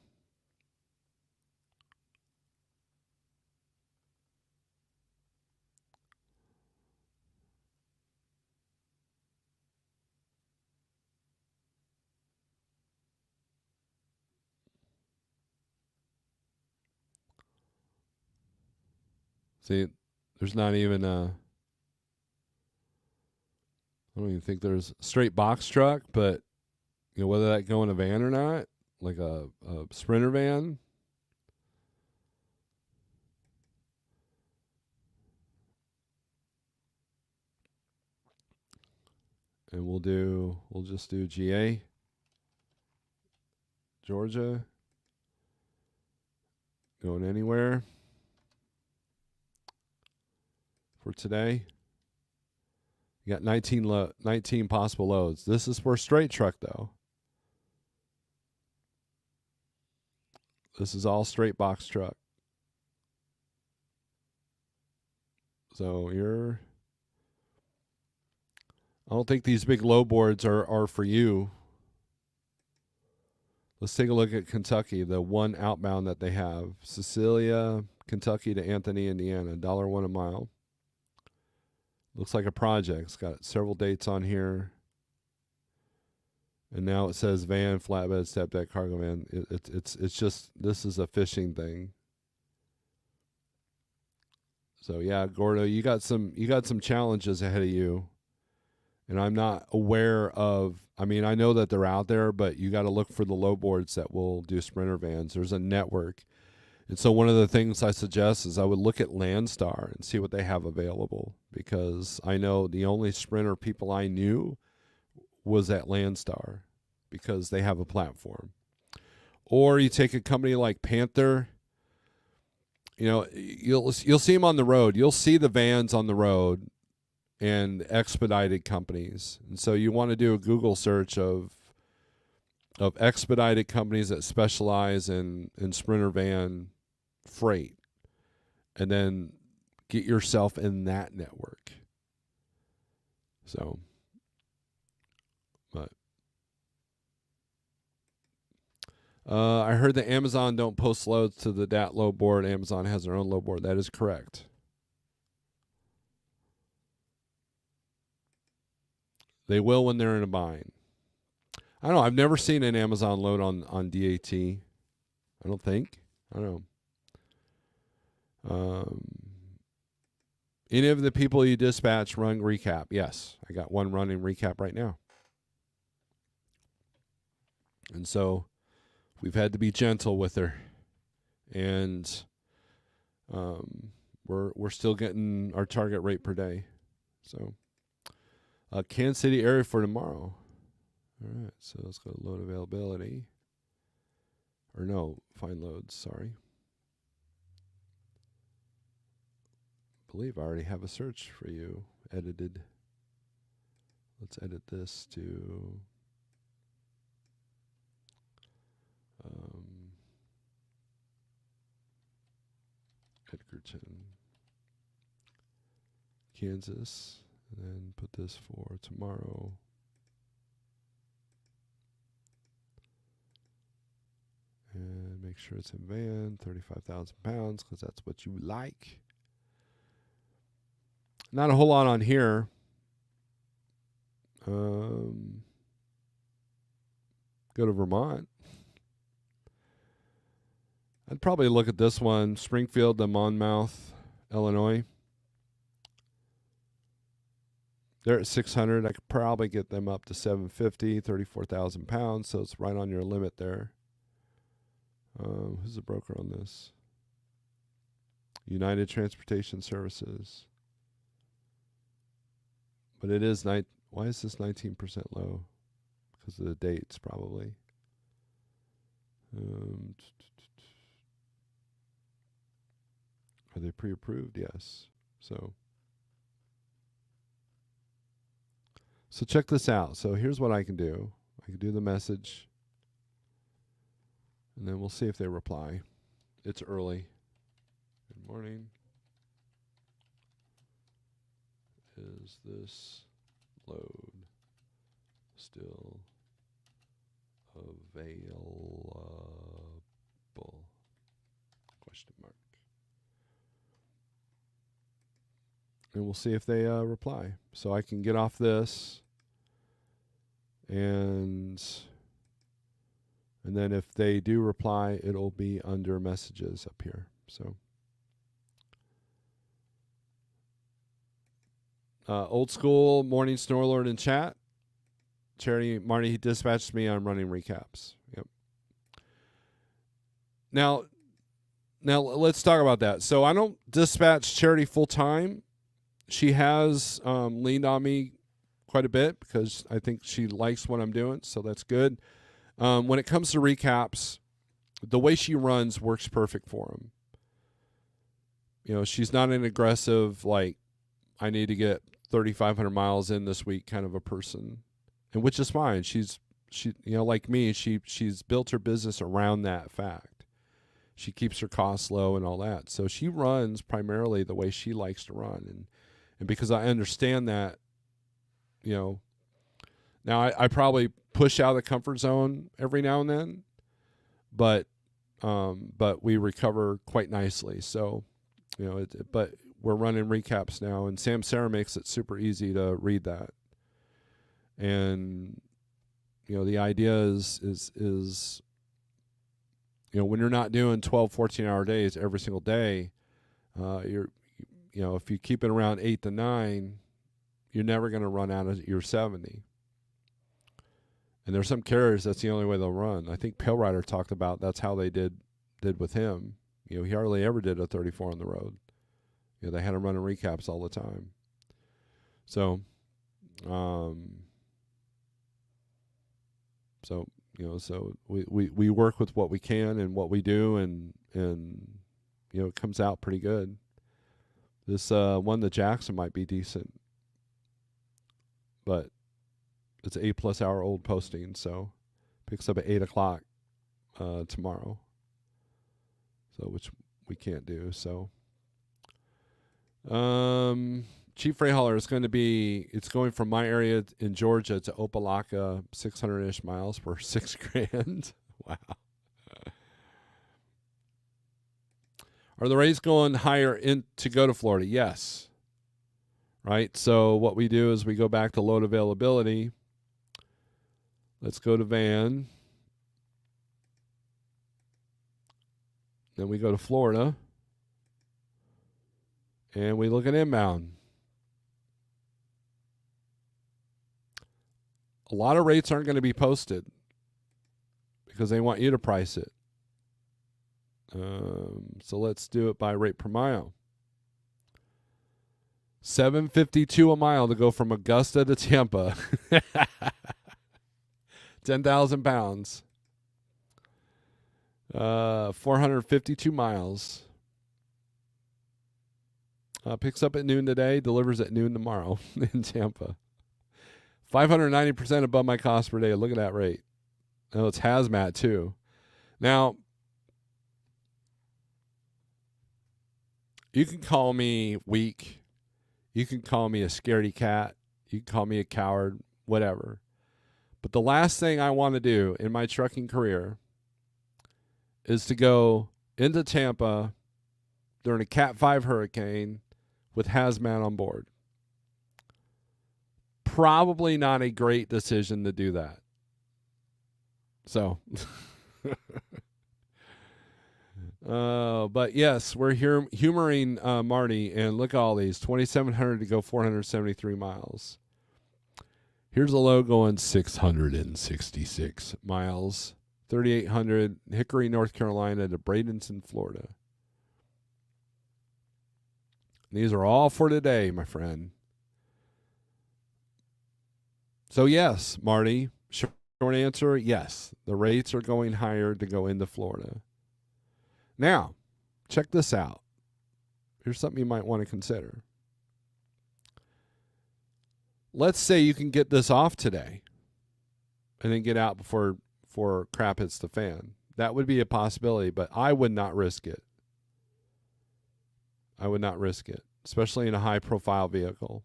See, there's not even a. I don't even think there's straight box truck, but whether that go in a van or not, like a Sprinter van. And we'll just do GA, Georgia, going anywhere for today. You got 19 possible loads. This is for straight truck though. This is all straight box truck. So I don't think these big low boards are for you. Let's take a look at Kentucky, the one outbound that they have. Cecilia, Kentucky to Anthony, Indiana, $1 a mile. Looks like a project. It's got several dates on here. And now it says van, flatbed, step deck, cargo van. It's just, this is a fishing thing. So yeah, Gordo, you got some challenges ahead of you. And I'm not aware of, I mean, I know that they're out there, but you got to look for the low boards that will do sprinter vans. There's a network. And so one of the things I suggest is I would look at Landstar and see what they have available, because I know the only sprinter people I knew was at Landstar because they have a platform. Or you take a company like Panther, you know, you'll see them on the road. You'll see the vans on the road and expedited companies. And so you want to do a Google search of expedited companies that specialize in sprinter van freight, and then get yourself in that network. So, but I heard that Amazon don't post loads to the DAT low board. Amazon has their own low board. That is correct. They will when they're in a bind. I don't know. I've never seen an Amazon load on DAT. I don't think. I don't know. Any of the people you dispatch run recap? Yes. I got one running recap right now. And so we've had to be gentle with her. And we're still getting our target rate per day. So Kansas City area for tomorrow. All right, so let's go to load availability. Or no, find loads, sorry. I believe I already have a search for you edited. Let's edit this to Edgerton, Kansas, and then put this for tomorrow. And make sure it's in van, 35,000 pounds, because that's what you like. Not a whole lot on here. Go to Vermont. I'd probably look at this one, Springfield to Monmouth, Illinois. They're at 600. I could probably get them up to 750, 34,000 pounds, so it's right on your limit there. Who's the broker on this? United Transportation Services. But it is why is this 19% low? Because of the dates, probably. Are they pre-approved? Yes. So check this out. So here's what I can do. I can do the message, and then we'll see if they reply. It's early. Good morning. Is this load still available? Question mark. And we'll see if they reply. So I can get off this, and then if they do reply, it'll be under messages up here. So old school morning Snorelord in chat. Charity Marty, he dispatched me. I'm running recaps. Yep. Now let's talk about that. So I don't dispatch Charity full time. She has leaned on me quite a bit because I think she likes what I'm doing, so that's good. When it comes to recaps, the way she runs works perfect for him. You know, she's not an aggressive, like, I need to get 3,500 miles in this week kind of a person, and which is fine. She, you know, like me, she's built her business around that fact. She keeps her costs low and all that. So she runs primarily the way she likes to run. And because I understand that, you know, now I probably push out of the comfort zone every now and then, but we recover quite nicely. So, you know, but we're running recaps now, and Samsara makes it super easy to read that. And, you know, the idea is you know, when you're not doing 12, 14-hour days every single day, you know, if you keep it around 8 to 9, you're never going to run out of your 70. And there's some carriers that's the only way they'll run. I think Pale Rider talked about that's how they did with him. You know, he hardly ever did a 34 on the road. You know, they had him running recaps all the time. So, you know, so we work with what we can and what we do, and you know, it comes out pretty good. This one, the Jackson, might be decent, but it's an 8+ hour old posting, so picks up at 8 o'clock tomorrow. So which we can't do. So cheap freight hauler is it's going from my area in Georgia to Opelika, 600-ish miles for $6,000. Wow. Are the rates going higher to go to Florida? Yes. Right. So what we do is we go back to load availability. Let's go to van. Then we go to Florida. And we look at inbound. A lot of rates aren't going to be posted because they want you to price it. So let's do it by rate per mile. $7.52 a mile to go from Augusta to Tampa. 10,000 pounds. 452 miles. Picks up at noon today, delivers at noon tomorrow in Tampa. 590% above my cost per day. Look at that rate. Oh, it's hazmat too. Now, you can call me weak. You can call me a scaredy cat. You can call me a coward, whatever. But the last thing I want to do in my trucking career is to go into Tampa during a Cat 5 hurricane with hazmat on board. Probably not a great decision to do that. So, but yes, we're humoring Marty, and look at all these. 2,700 to go 473 miles. Here's a low going 666 miles. 3,800 Hickory, North Carolina to Bradenton, Florida. These are all for today, my friend. So yes, Marty, short answer, yes. The rates are going higher to go into Florida. Now, check this out. Here's something you might want to consider. Let's say you can get this off today and then get out before crap hits the fan. That would be a possibility, but I would not risk it. I would not risk it, especially in a high-profile vehicle.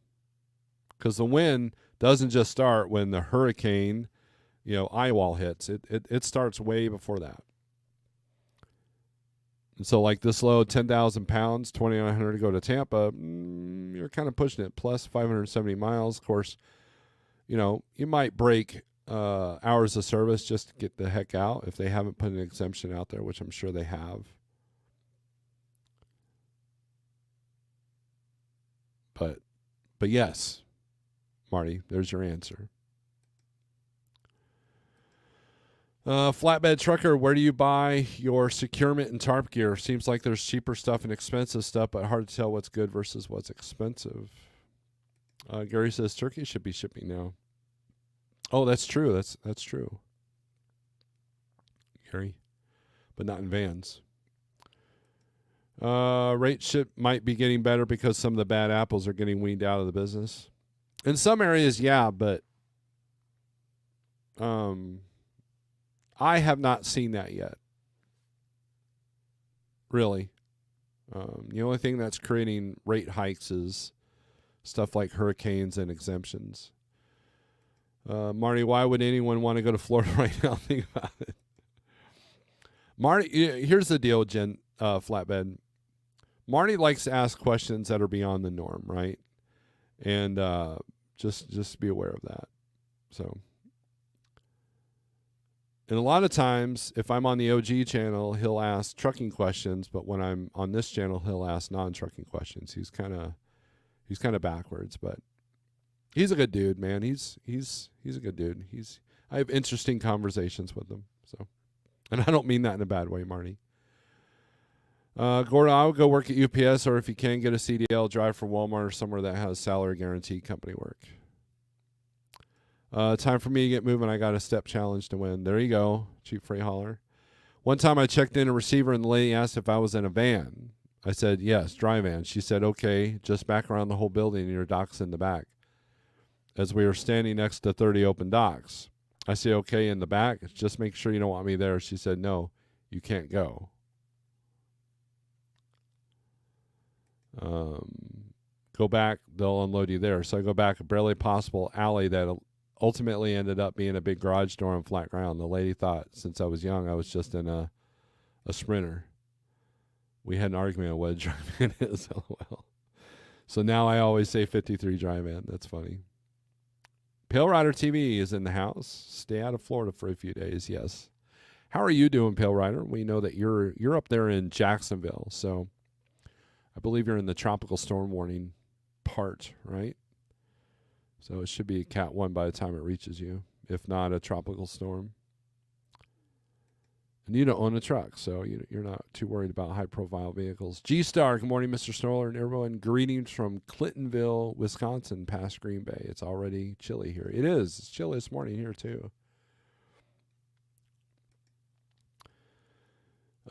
Because the wind doesn't just start when the hurricane, eye wall hits. It starts way before that. And so like this load, 10,000 pounds, 2,900 to go to Tampa, you're kind of pushing it, plus 570 miles. Of course, you might break hours of service just to get the heck out if they haven't put an exemption out there, which I'm sure they have. But yes, Marty, there's your answer. Flatbed trucker, where do you buy your securement and tarp gear? Seems like there's cheaper stuff and expensive stuff, but hard to tell what's good versus what's expensive. Gary says Turkey should be shipping now. Oh, that's true. That's true, Gary, but not in vans. Rate ship might be getting better because some of the bad apples are getting weaned out of the business. In some areas, yeah, but I have not seen that yet. really. The only thing that's creating rate hikes is stuff like hurricanes and exemptions. Marty, why would anyone want to go to Florida right now? Think about it. Marty, here's the deal, Flatbed. Marty likes to ask questions that are beyond the norm, right? And just be aware of that. So, and a lot of times, if I'm on the OG channel, he'll ask trucking questions, but when I'm on this channel, he'll ask non-trucking questions. He's kind of backwards, but he's a good dude, man. He's a good dude. I have interesting conversations with him. So, and I don't mean that in a bad way, Marty. Gordon, I would go work at UPS, or if you can get a CDL, drive for Walmart or somewhere that has salary guaranteed company work. Time for me to get moving. I got a step challenge to win. There you go, cheap freight hauler. One time I checked in a receiver and the lady asked if I was in a van. I said, yes, dry van. She said, okay, just back around the whole building and your dock's in the back. As we were standing next to 30 open docks. I said, okay, in the back, just make sure you don't want me there. She said, no, you can't go. Go back, they'll unload you there. So I go back a barely possible alley that ultimately ended up being a big garage door on flat ground. The lady thought since I was young I was just in a Sprinter. We had an argument on what a dry van is, LOL. So now I always say 53 dry van. That's funny. Pale Rider TV is in the house. Stay out of Florida for a few days, yes. How are you doing, Pale Rider? We know that you're up there in Jacksonville, so I believe you're in the tropical storm warning part, right? So it should be a Cat 1 by the time it reaches you, if not a tropical storm. And you don't own a truck, so you're not too worried about high-profile vehicles. G-Star, good morning, Mr. Snorelord and everyone. Greetings from Clintonville, Wisconsin, past Green Bay. It's already chilly here. It is. It's chilly this morning here, too.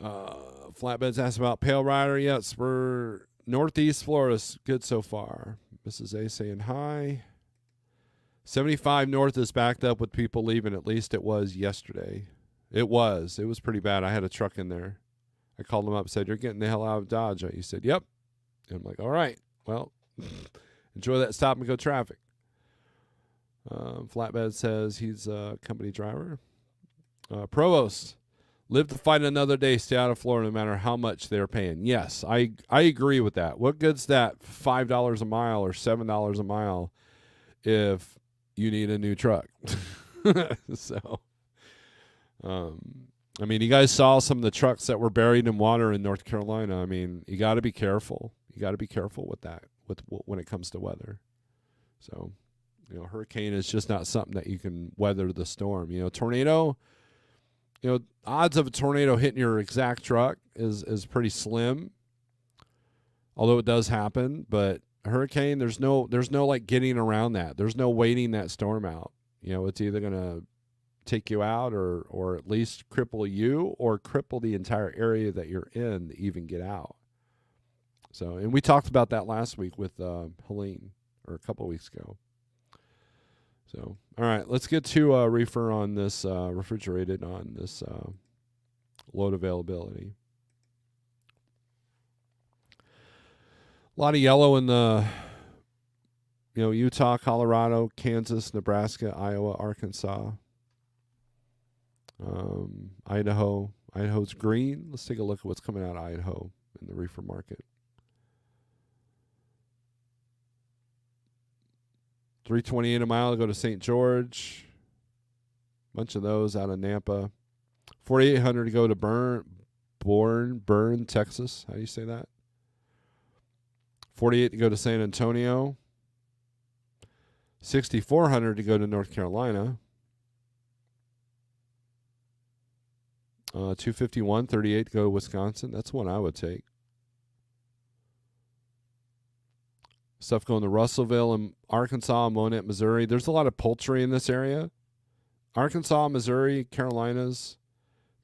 Flatbeds asked about Pale Rider. Yes, we're Northeast Florida. Good so far. Mrs. A saying hi. 75 North is backed up with people leaving. At least it was yesterday. It was pretty bad. I had a truck in there. I called him up and said, you're getting the hell out of Dodge. He said, yep. And I'm like, all right, well, enjoy that stop and go traffic. Flatbed says he's a company driver. Provost, live to fight another day. Stay out of Florida no matter how much they're paying. Yes, I agree with that. What good's that $5 a mile or $7 a mile if you need a new truck? So... I mean, you guys saw some of the trucks that were buried in water in North Carolina. I mean, you got to be careful. You got to be careful with that, when it comes to weather. So, hurricane is just not something that you can weather the storm. Tornado, odds of a tornado hitting your exact truck is pretty slim. Although it does happen, but a hurricane, there's no like getting around that. There's no waiting that storm out. It's either going to take you out or at least cripple you or cripple the entire area that you're in to even get out. So, and we talked about that last week with Helene, or a couple of weeks ago. So, all right, let's get to reefer on this refrigerated on this load availability. A lot of yellow in the Utah, Colorado, Kansas, Nebraska, Iowa, Arkansas. Idaho. Idaho's green. Let's take a look at what's coming out of Idaho in the reefer market. $3.28 a mile to go to St. George. Bunch of those out of Nampa. $4,800 to go to Bourne, Texas. How do you say that? $48 to go to San Antonio. $6,400 to go to North Carolina. $251, $38 to go to Wisconsin. That's one I would take. Stuff going to Russellville and Arkansas, Monette, Missouri. There's a lot of poultry in this area. Arkansas, Missouri, Carolinas,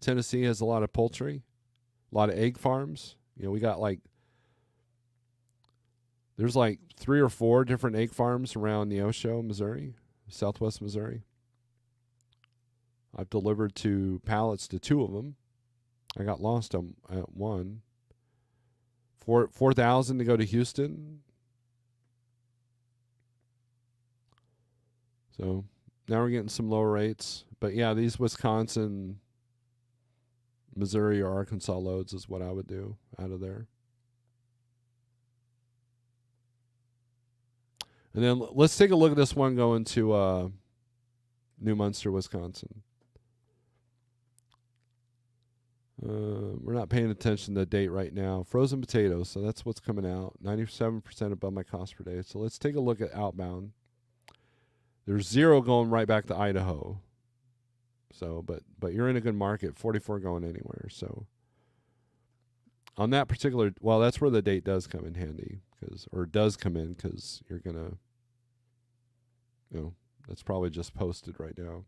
Tennessee has a lot of poultry, a lot of egg farms. We got there's 3 or 4 different egg farms around Neosho, Missouri, southwest Missouri. I've delivered to pallets to 2 of them. I got lost at one. 4,000 to go to Houston. So now we're getting some lower rates. But yeah, these Wisconsin, Missouri, or Arkansas loads is what I would do out of there. And then let's take a look at this one going to New Munster, Wisconsin. We're not paying attention to the date right now. Frozen potatoes, so that's what's coming out. 97% above my cost per day. So let's take a look at outbound. There's 0 going right back to Idaho. So, but you're in a good market. 44 going anywhere. So on that particular, well, that's where the date does come in handy, does come in because you're gonna, that's probably just posted right now.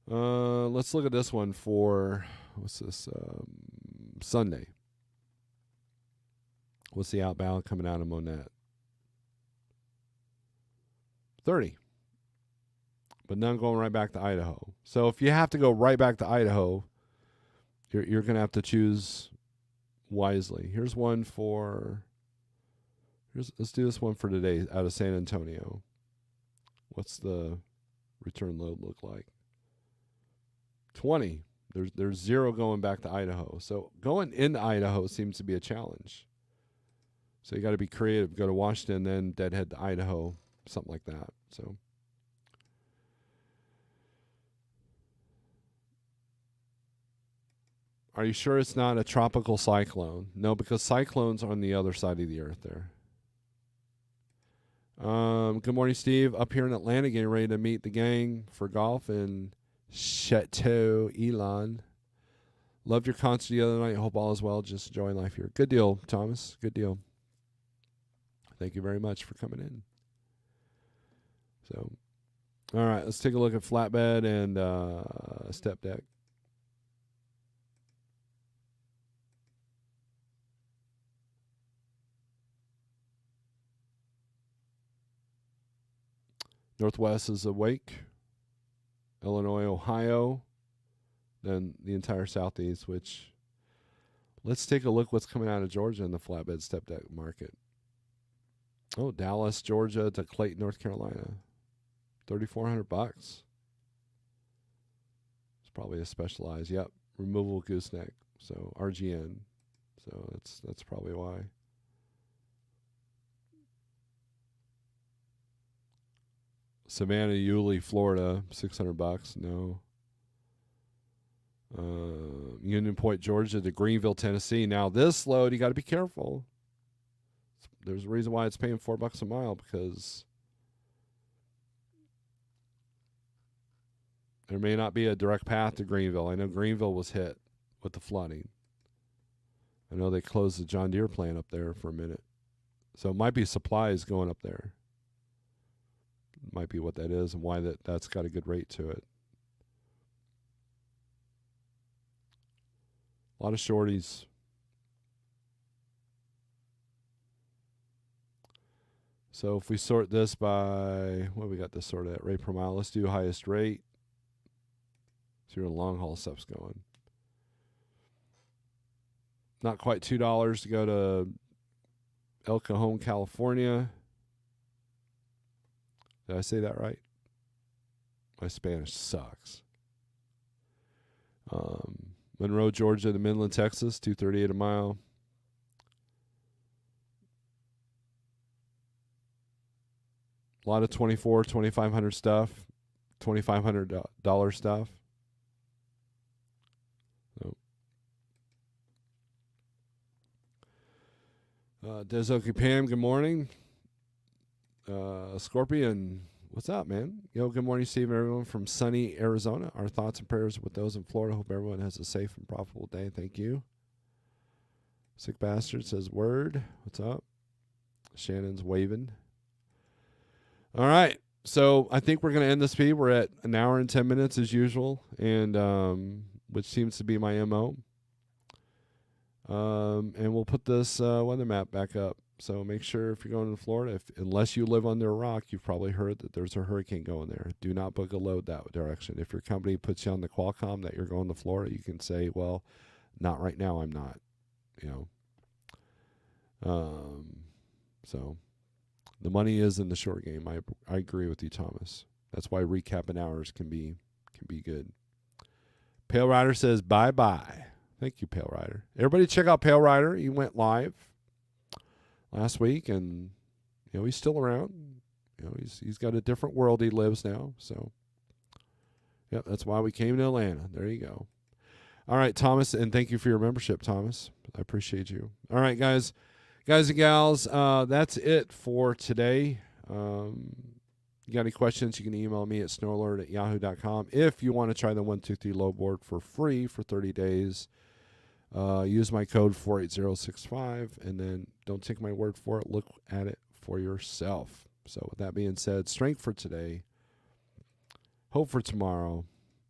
Let's look at this one for, what's this, Sunday. What's the outbound coming out of Monette? 30. But none going right back to Idaho. So if you have to go right back to Idaho, you're going to have to choose wisely. Here's one for, let's do this one for today out of San Antonio. What's the return load look like? 20. There's 0 going back to Idaho. So going into Idaho seems to be a challenge. So you got to be creative. Go to Washington, then deadhead to Idaho, something like that. So are you sure it's not a tropical cyclone? No, because cyclones are on the other side of the earth there. Good morning, Steve. Up here in Atlanta, getting ready to meet the gang for golf in Chateau Elan. Loved your concert the other night. Hope all is well. Just enjoying life here. Good deal, Thomas. Good deal. Thank you very much for coming in. So, all right, let's take a look at flatbed and step deck. Northwest is awake. Illinois, Ohio, then the entire Southeast, which, let's take a look what's coming out of Georgia in the flatbed step deck market. Oh, Dallas, Georgia to Clayton, North Carolina. $3,400. It's probably a specialized, yep, removable gooseneck. So RGN. So that's probably why. Savannah, Yulee, Florida, $600. No. Union Point, Georgia to Greenville, Tennessee. Now this load, you got to be careful. There's a reason why it's paying $4 a mile, because there may not be a direct path to Greenville. I know Greenville was hit with the flooding. I know they closed the John Deere plant up there for a minute. So it might be supplies going up there. Might be what that is and why that's got a good rate to it. A lot of shorties. So if we sort this by, what we got this sorted at, rate per mile, let's do highest rate. See where the long haul stuff's going. Not quite $2 to go to El Cajon, California. Did I say that right? My Spanish sucks. Monroe, Georgia to Midland, Texas, $238 a mile. A lot of $2,400, $2,500 stuff, $2,500 stuff. So, Dezoki Pam, good morning. Scorpion, what's up, man? Yo, good morning, Steve and everyone from sunny Arizona. Our thoughts and prayers with those in Florida. Hope everyone has a safe and profitable day. Thank you. Sick Bastard says, word. What's up? Shannon's waving. All right. So I think we're going to end this feed. We're at an hour and 10 minutes as usual, and which seems to be my MO. And we'll put this weather map back up. So make sure if you're going to Florida, unless you live under a rock, you've probably heard that there's a hurricane going there. Do not book a load that direction. If your company puts you on the Qualcomm that you're going to Florida, you can say, well, not right now, I'm not. you know. So the money is in the short game. I agree with you, Thomas. That's why recapping hours can be good. Pale Rider says bye bye. Thank you, Pale Rider. Everybody check out Pale Rider. He went live last week, and he's still around. He's got a different world he lives now. So, yep, that's why we came to Atlanta. There you go. All right, Thomas, and thank you for your membership, Thomas. I appreciate you. All right, guys and gals, that's it for today. You got any questions, you can email me at snorelord@yahoo.com. If you want to try the 123 low board for free for 30 days, use my code 48065, and then don't take my word for it. Look at it for yourself. So with that being said, strength for today, hope for tomorrow,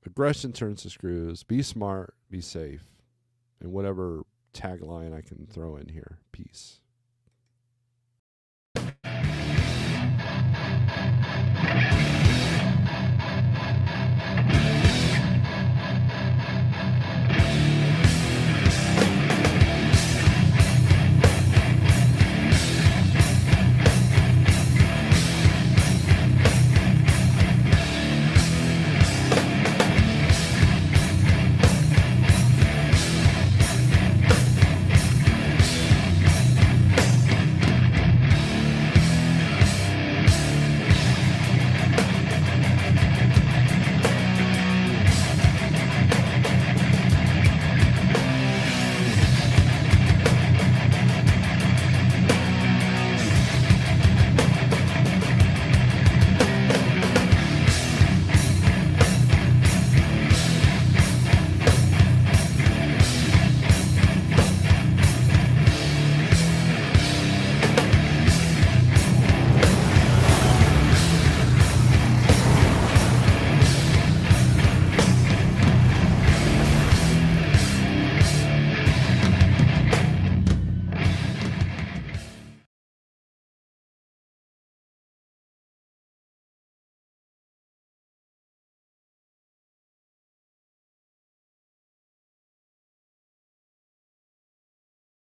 aggression turns to screws, be smart, be safe, and whatever tagline I can throw in here. Peace.